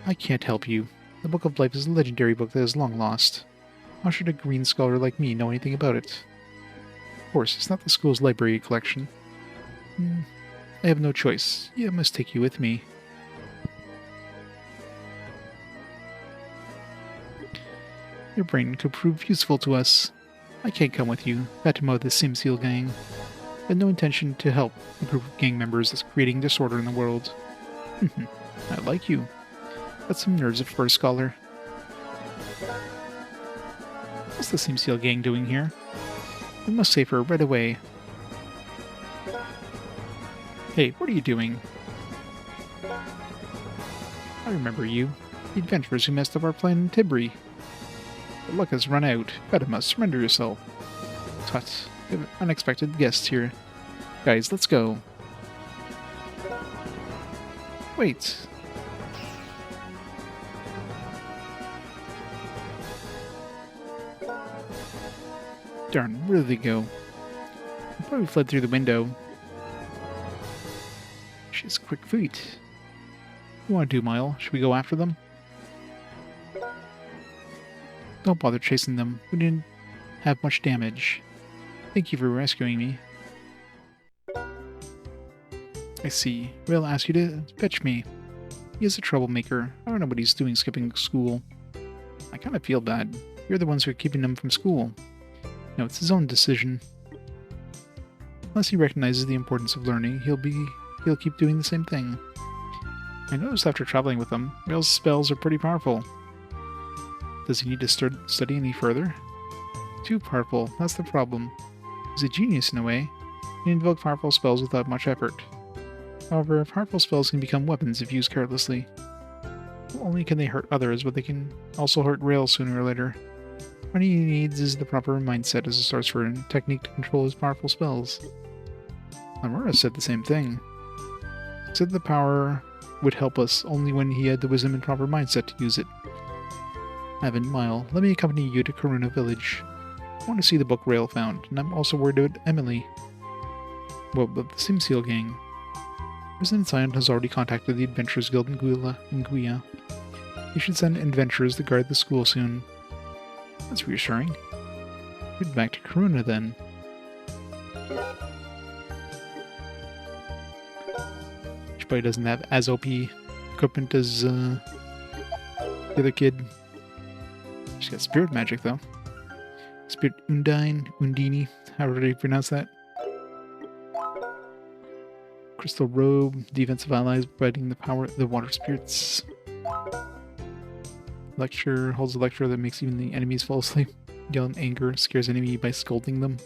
I can't help you. The Book of Life is a legendary book that is long lost. How should a green scholar like me know anything about it? Of course, it's not the school's library collection. I have no choice. Yeah, I must take you with me. Your brain could prove useful to us. I can't come with you, Fatima of the Simseal gang. I have no intention to help a group of gang members that's creating disorder in the world. I like you. Got some nerves for a scholar. What's the Simseal gang doing here? We must save her right away. Hey, what are you doing? I remember you. The adventurers who messed up our plan in Tibri. But luck has run out. Fatima, surrender yourself. Tut. We have unexpected guests here. Guys, let's go. Wait. Darn, where did they go? They probably fled through the window. She has quick feet. What do you want to do, Eimelle? Should we go after them? Don't bother chasing them. We didn't have much damage. Thank you for rescuing me. I see. Rail asked you to fetch me. He is a troublemaker. I don't know what he's doing skipping school. I kind of feel bad. You're the ones who are keeping him from school. No, it's his own decision. Unless he recognizes the importance of learning, he'll keep doing the same thing. I noticed after traveling with him, Rail's spells are pretty powerful. Does he need to study any further? Too powerful, that's the problem. He's a genius in a way. He can invoke powerful spells without much effort. However, powerful spells can become weapons if used carelessly. Not only can they hurt others, but they can also hurt Rail sooner or later. What he needs is the proper mindset as a sorcerer and technique to control his powerful spells. Amura said the same thing. He said the power would help us only when he had the wisdom and proper mindset to use it. Avin, Eimelle, let me accompany you to Karuna village. I want to see the book Rail found, and I'm also worried about Eimelle. Well, but the Simseal gang. President Sion has already contacted the Adventurers Guild in Guia. He should send adventurers to guard the school soon. That's reassuring. Head back to Karuna then. She probably doesn't have as OP equipment as the other kid. She's got spirit magic though. Spirit Undini, however do you pronounce that? Crystal robe, defensive allies providing the power of the water spirits. Lecture holds a lecture that makes even the enemies fall asleep. Yell in anger, scares enemy by scolding them.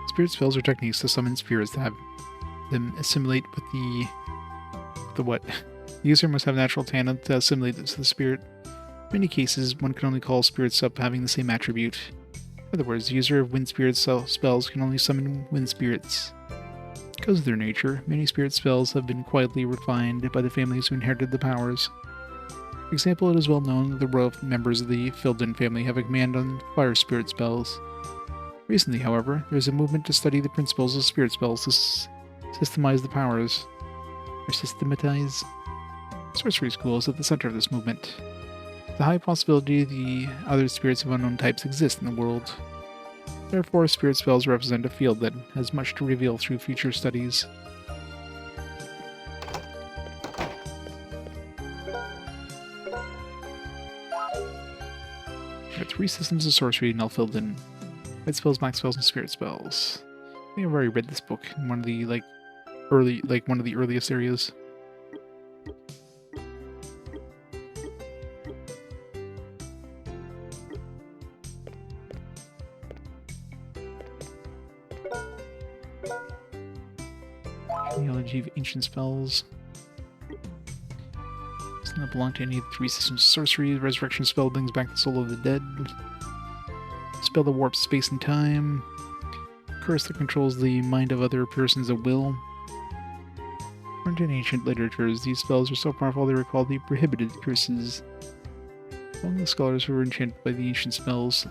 Spirit spells are techniques to summon spirits to have them assimilate with the what? The user must have natural talent to assimilate to the spirit. In many cases, one can only call spirits up having the same attribute. In other words, the user of wind spirit spells can only summon wind spirits. Because of their nature, many spirit spells have been quietly refined by the families who inherited the powers. For example, it is well known that the royal members of the Filden family have a command on fire spirit spells. Recently, however, there is a movement to study the principles of spirit spells to systemize the powers. Or systematize? Sorcery School is at the center of this movement. The high possibility the other spirits of unknown types exist in the world. Therefore, spirit spells represent a field that has much to reveal through future studies. There are 3 systems of sorcery in Elfilden. Red spells, black spells, and spirit spells. I think I've already read this book in one of the one of the earliest areas. Genealogy of ancient spells. Does not belong to any of the 3 systems of sorcery. The resurrection spell brings back the soul of the dead. Spell that warps space and time. Curse that controls the mind of other persons at will. According to ancient literatures, these spells are so powerful they were called the prohibited curses. Among the scholars who were enchanted by the ancient spells,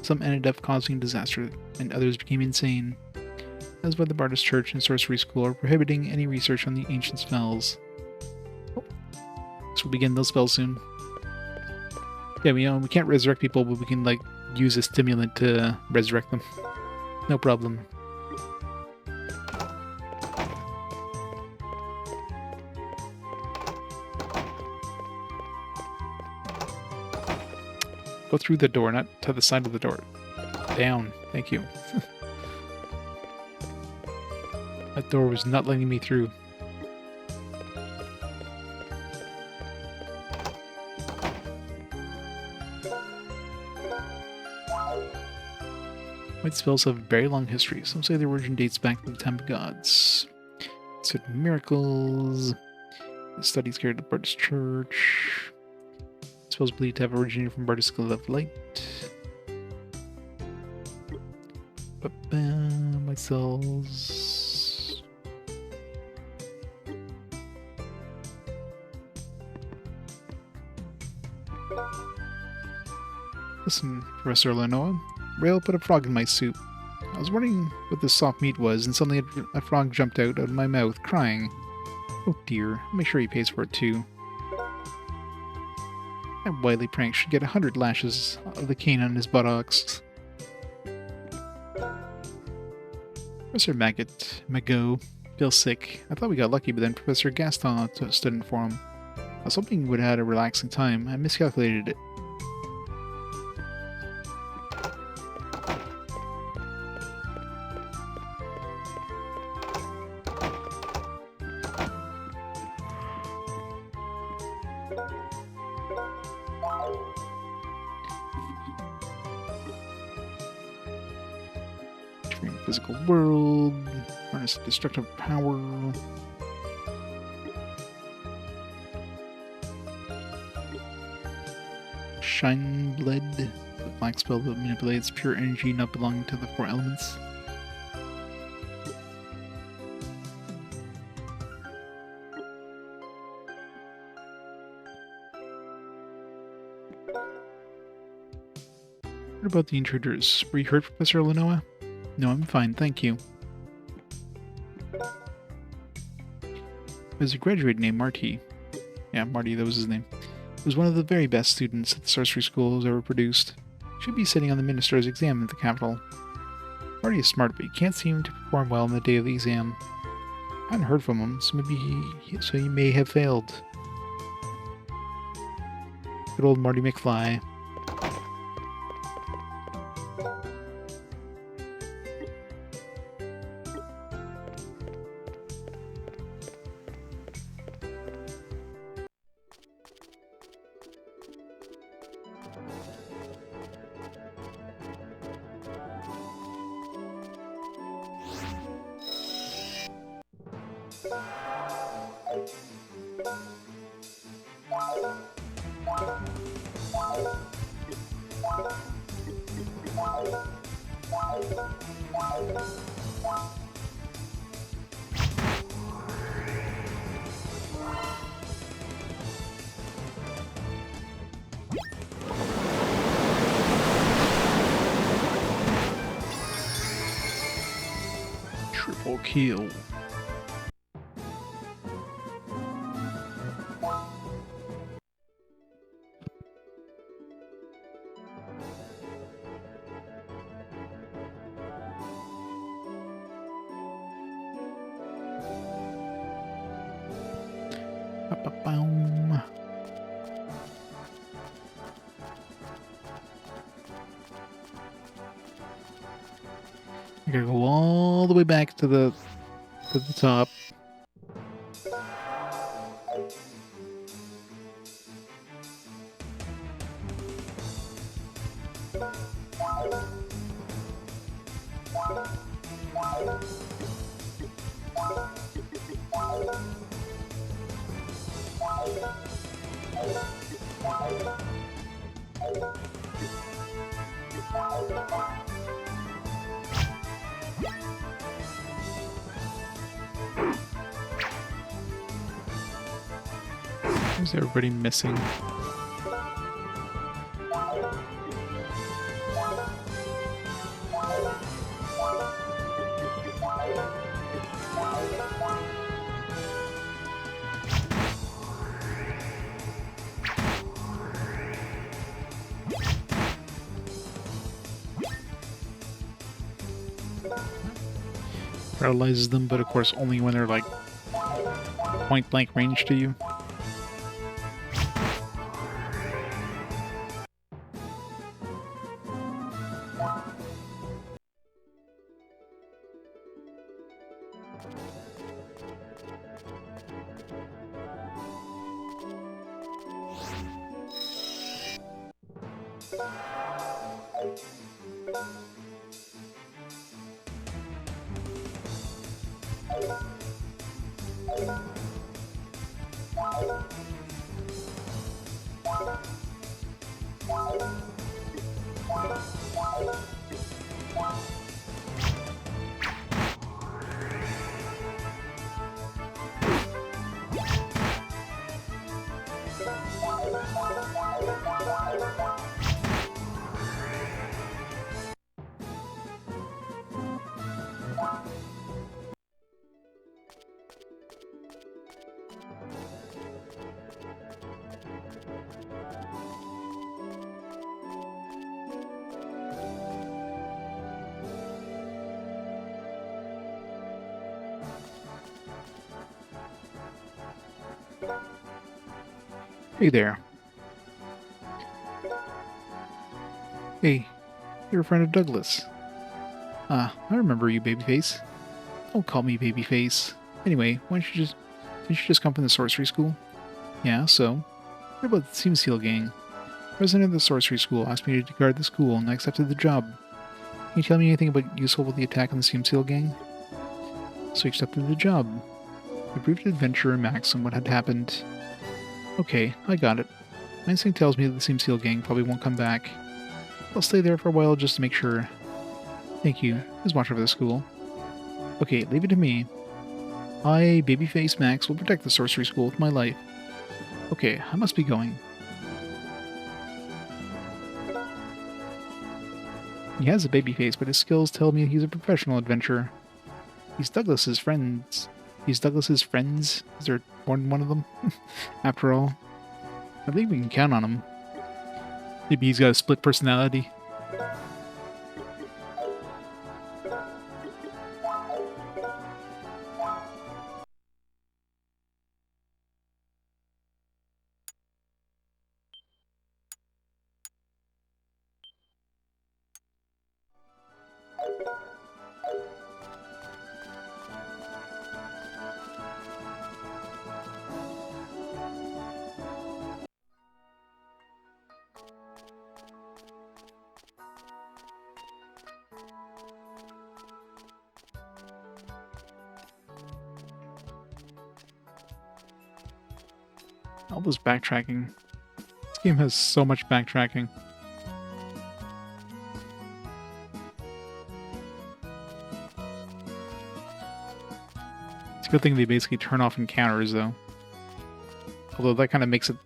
some ended up causing disaster, and others became insane. That is why the Bardus Church and Sorcery School are prohibiting any research on the ancient spells. Oh, so we'll begin those spells soon. Yeah, we can't resurrect people, but we can, like, use a stimulant to resurrect them. No problem. Go through the door, not to the side of the door. Down. Thank you. That door was not letting me through. White spells have a very long history. Some say their origin dates back to the time of gods. Certain miracles. The studies carried to the Bardus Church. Spells believed to have originated from Bardus School of Light. White cells. Listen, Professor Lenoa. Rail put a frog in my soup. I was wondering what the soft meat was, and suddenly a frog jumped out of my mouth, crying. Oh dear, I'll make sure he pays for it too. That wily prank should get 100 lashes of the cane on his buttocks. Professor Magot, feels sick. I thought we got lucky, but then Professor Gaston stood in for him. I was hoping we would have had a relaxing time. I miscalculated it. Physical world, harness destructive power. Shine Blood, the black spell that manipulates pure energy not belonging to the 4 elements. What about the intruders? Were you hurt, Professor Lenoa? No, I'm fine, thank you. There's a graduate named Marty. Yeah, Marty, that was his name. He was one of the very best students that the sorcery school has ever produced. Should be sitting on the minister's exam at the capital. Marty is smart, but he can't seem to perform well on the day of the exam. I hadn't heard from him, so maybe he may have failed. Good old Marty McFly. Triple kill. Ba-ba-boom. I gotta go all the way back to the top. Is everybody missing? Paralyzes them, but of course only when they're like point blank range to you. Hey there. Hey, you're a friend of Douglas. Ah, I remember you, Babyface. Don't call me Babyface. Anyway, didn't you just come from the sorcery school? Yeah, so? What about the Seam Seal gang? President of the sorcery school asked me to guard the school, and I accepted the job. Can you tell me anything about useful with the attack on the Seam Seal gang? So you accepted the job. I briefed Adventurer Max on what had happened. Okay, I got it. My instinct tells me that the Seam Seal gang probably won't come back. I'll stay there for a while just to make sure. Thank you. Please watch over the school. Okay, leave it to me. I, Babyface Max, will protect the sorcery school with my life. Okay, I must be going. He has a baby face, but his skills tell me he's a professional adventurer. He's Douglas's friends. Is there more than one of them? After all, I think we can count on him. Maybe he's got a split personality. All this backtracking. This game has so much backtracking. It's a good thing they basically turn off encounters, though. Although that kind of makes it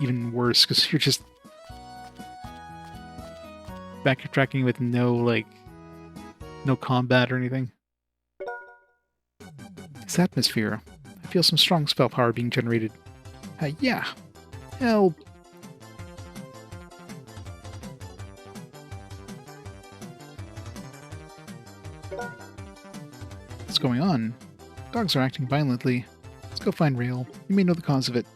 even worse, because you're just backtracking with no combat or anything. This atmosphere. I feel some strong spell power being generated. Yeah. Help. What's going on? Dogs are acting violently. Let's go find Rail. You may know the cause of it.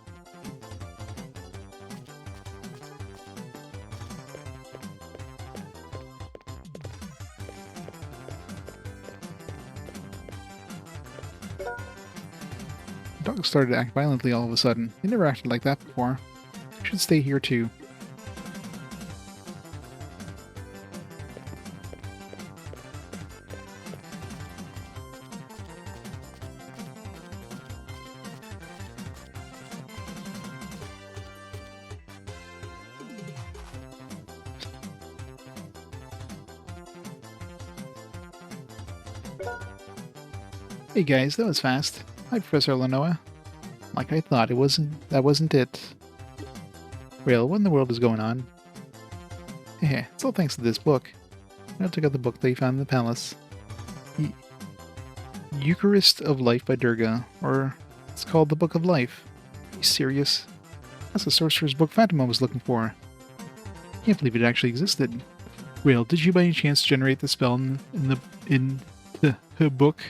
Dogs started to act violently all of a sudden. They never acted like that before. I should stay here too. Hey guys, that was fast. Hi, Professor Lenoa. Like I thought, that wasn't it. Well, what in the world is going on? Yeah, it's all thanks to this book. I took out the book that you found in the palace. Eucharist of Life by Durga, or it's called the Book of Life. Are you serious? That's the sorcerer's book Fatima was looking for. Can't believe it actually existed. Well, did you by any chance generate the spell in the book?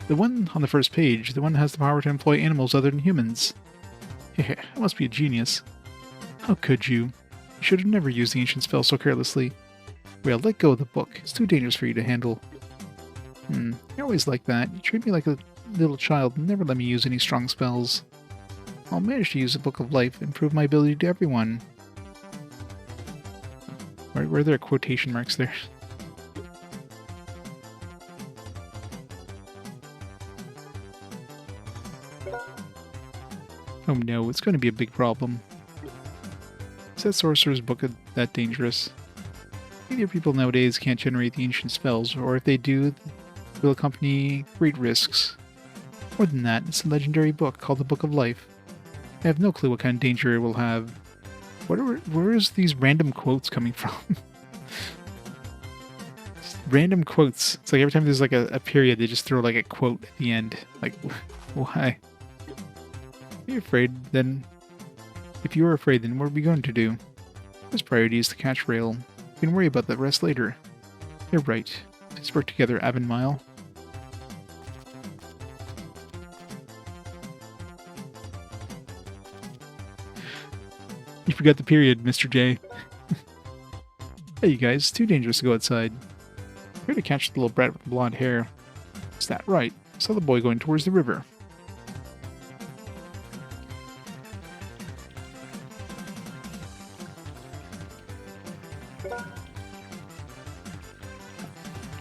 The one on the first page, the one that has the power to employ animals other than humans. Yeah, I must be a genius. How could you? You should have never used the ancient spell so carelessly. Well, let go of the book. It's too dangerous for you to handle. You're always like that. You treat me like a little child and never let me use any strong spells. I'll manage to use the Book of Life and prove my ability to everyone. Were there quotation marks there? Oh no, it's going to be a big problem. Is that sorcerer's book that dangerous? Either people nowadays can't generate the ancient spells, or if they do, will accompany great risks. More than that, it's a legendary book called the Book of Life. I have no clue what kind of danger it will have. Where is these random quotes coming from? Random quotes. It's like every time there's like a period, they just throw like a quote at the end. Like, why? Are you afraid then? If you are afraid, then what are we going to do? First priority is to catch Rail. We can worry about the rest later. You're right. Let's work together, Eimelle. You forgot the period, Mr. J. Hey, you guys, it's too dangerous to go outside. Here to catch the little brat with the blonde hair. Is that right? I saw the boy going towards the river.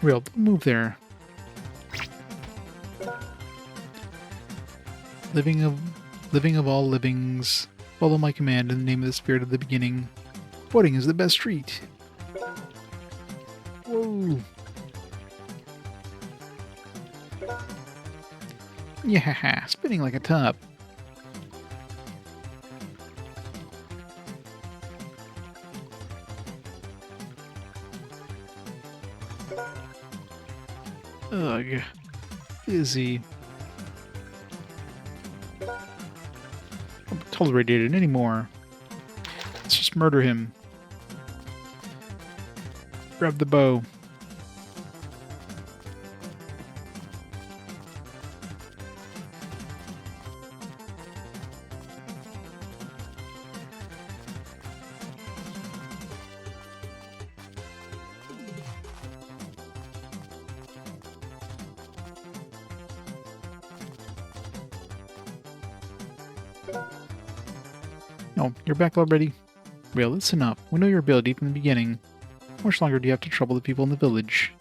Real, don't move there. Living of all livings, follow my command in the name of the spirit of the beginning. Pudding is the best treat. Whoa. Yeah, spinning like a top. Ugh. Busy. I don't tolerate it anymore. Let's just murder him. Grab the bow. No, you're back already? Well, listen up. We know your ability from the beginning. How much longer do you have to trouble the people in the village?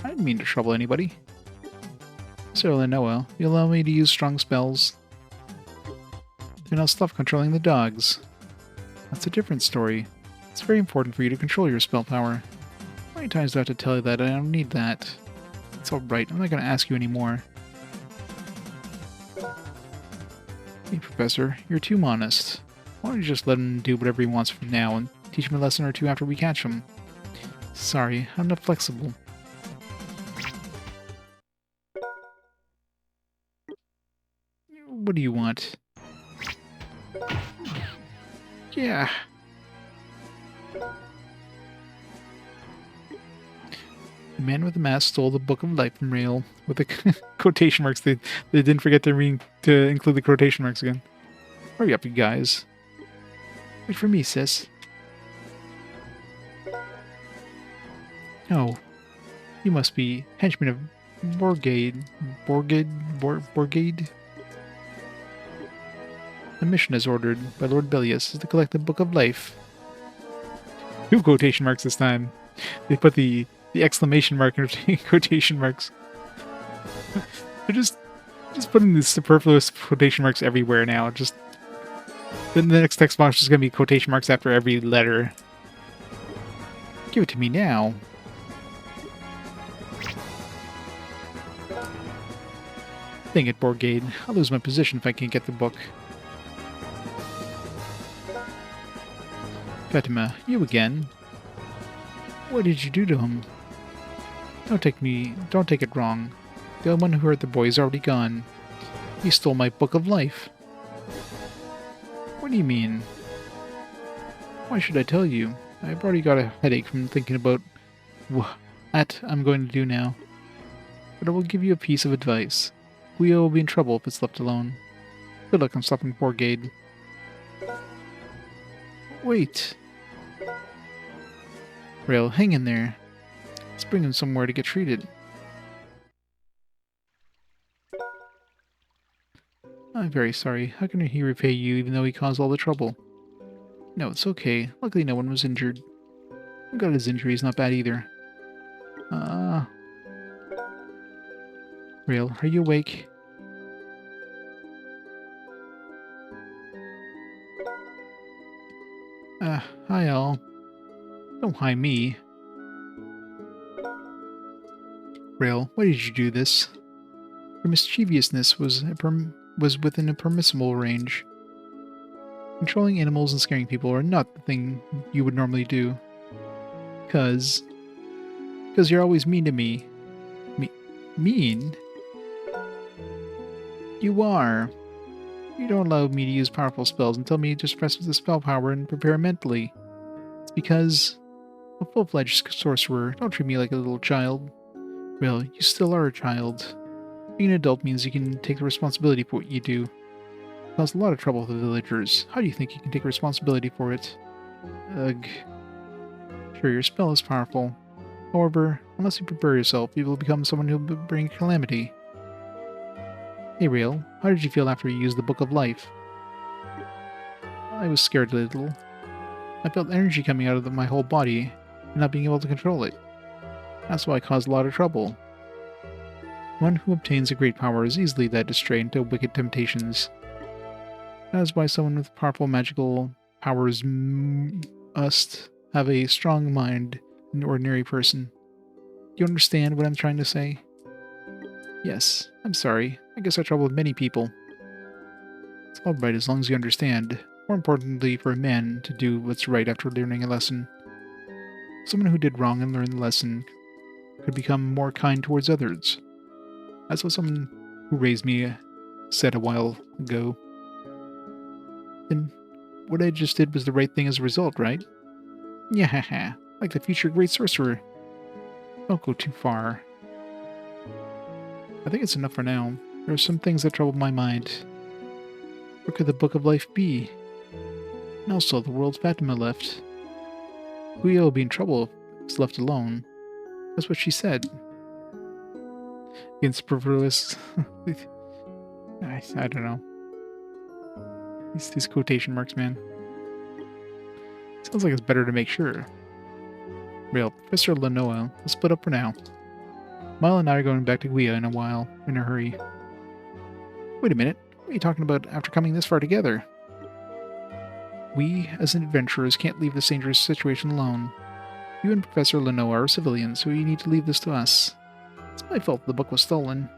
I didn't mean to trouble anybody. So, Noah, you allow me to use strong spells? Then I'll stop controlling the dogs. That's a different story. It's very important for you to control your spell power. How many times do I have to tell you that I don't need that? It's alright, I'm not going to ask you anymore. Hey, Professor, you're too honest. Why don't you just let him do whatever he wants from now and teach him a lesson or two after we catch him? Sorry, I'm not flexible. What do you want? Yeah. The man with the mask stole the Book of Life from Rail with the quotation marks. They didn't forget to include the quotation marks again. Hurry up, you guys. Wait for me, sis. Oh, you must be henchmen of Borgade. Borgade? The mission as ordered by Lord Bellius is to collect the Book of Life. 2 quotation marks this time. They put the exclamation mark in between quotation marks. They're just putting these superfluous quotation marks everywhere now. Then the next text box is going to be quotation marks after every letter. Give it to me now. Dang it, Borgade. I'll lose my position if I can't get the book. Fatima, you again? What did you do to him? Don't take it wrong. The one who hurt the boy is already gone. He stole my book of life. What do you mean? Why should I tell you? I've already got a headache from thinking about what I'm going to do now. But I will give you a piece of advice. Guia will be in trouble if it's left alone. Good luck on stopping Borgade. Wait. Rail, hang in there. Let's bring him somewhere to get treated. I'm very sorry. How can he repay you even though he caused all the trouble? No, it's okay. Luckily no one was injured. I got his injuries, not bad either. Rail, are you awake? Hi all. Don't hi me. Rail, why did you do this? Your mischievousness was within a permissible range. Controlling animals and scaring people are not the thing you would normally do. Because you're always mean to me. Mean? You are. You don't allow me to use powerful spells and tell me to press with the spell power and prepare mentally. It's because I'm a full-fledged sorcerer. Don't treat me like a little child. Well, you still are a child. Being an adult means you can take the responsibility for what you do. It caused a lot of trouble for the villagers. How do you think you can take responsibility for it? Ugh. Sure, your spell is powerful. However, unless you prepare yourself, you will become someone who will bring calamity. Hey, Rael, how did you feel after you used the Book of Life? I was scared a little. I felt energy coming out of my whole body, and not being able to control it. That's why it caused a lot of trouble. One who obtains a great power is easily led astray into wicked temptations. That is why someone with powerful magical powers must have a strong mind than an ordinary person. Do you understand what I'm trying to say? Yes, I'm sorry. I guess I troubled many people. It's all right as long as you understand. More importantly, for a man to do what's right after learning a lesson. Someone who did wrong and learned the lesson could become more kind towards others. That's what someone who raised me said a while ago. Then what I just did was the right thing as a result, right? Yeah, like the future great sorcerer. Don't go too far. I think it's enough for now. There are some things that trouble my mind. Where could the Book of Life be? And also, the world's Fatima left. Guia will be in trouble if it's left alone. That's what she said. Against superfluous. I don't know. These quotation marks, man. Sounds like it's better to make sure. Real, Professor Lanoa, let's split up for now. Mile and I are going back to Guia in a hurry. Wait a minute, what are you talking about after coming this far together? We, as adventurers, can't leave this dangerous situation alone. You and Professor Lanoa are civilians, so you need to leave this to us. It's my fault the book was stolen.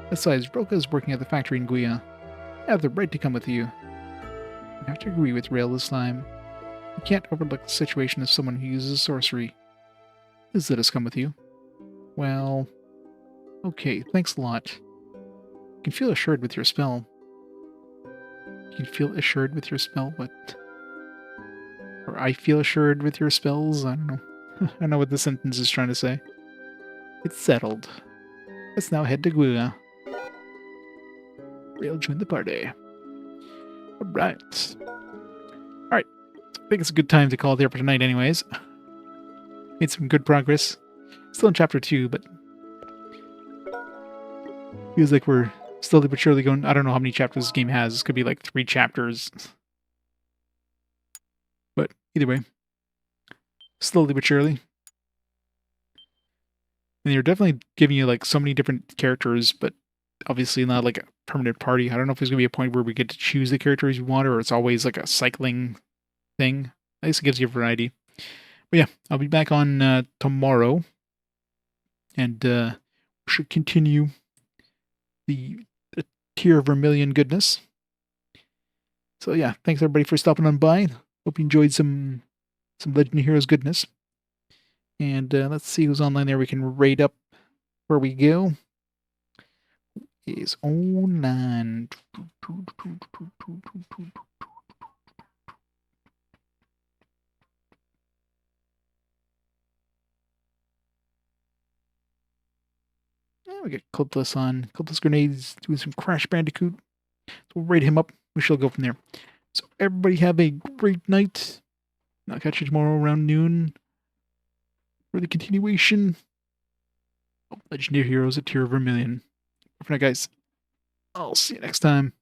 Besides, Broca is working at the factory in Guia. I have the right to come with you. I have to agree with Rail this time. You can't overlook the situation of someone who uses sorcery. Please let us come with you. Well, okay, thanks a lot. You can feel assured with your spell. You can feel assured with your spell? What? Or I feel assured with your spells? I don't know. I don't know what the sentence is trying to say. It's settled. Let's now head to Guia. Rail join the party. Alright. Alright. I think it's a good time to call it there for tonight anyways. Made some good progress. Still in chapter 2, but feels like we're slowly but surely going. I don't know how many chapters this game has. This could be like 3 chapters. But either way, slowly but surely. And they're definitely giving you like so many different characters, but obviously not like a permanent party. I don't know if there's gonna be a point where we get to choose the characters you want, or it's always like a cycling thing. At least it gives you a variety. But yeah, I'll be back on tomorrow, and we should continue the Tear of Vermillion goodness. So yeah, thanks everybody for stopping on by. Hope you enjoyed some Legend of Heroes goodness. And let's see who's online there. We can rate up where we go. Is online. We got Clipless on. Clipless Grenades doing some Crash Bandicoot. So we'll rate him up. We shall go from there. So everybody have a great night. I'll catch you tomorrow around noon for the continuation of Legendary Heroes at Tear of Vermillion. For now, guys, I'll see you next time.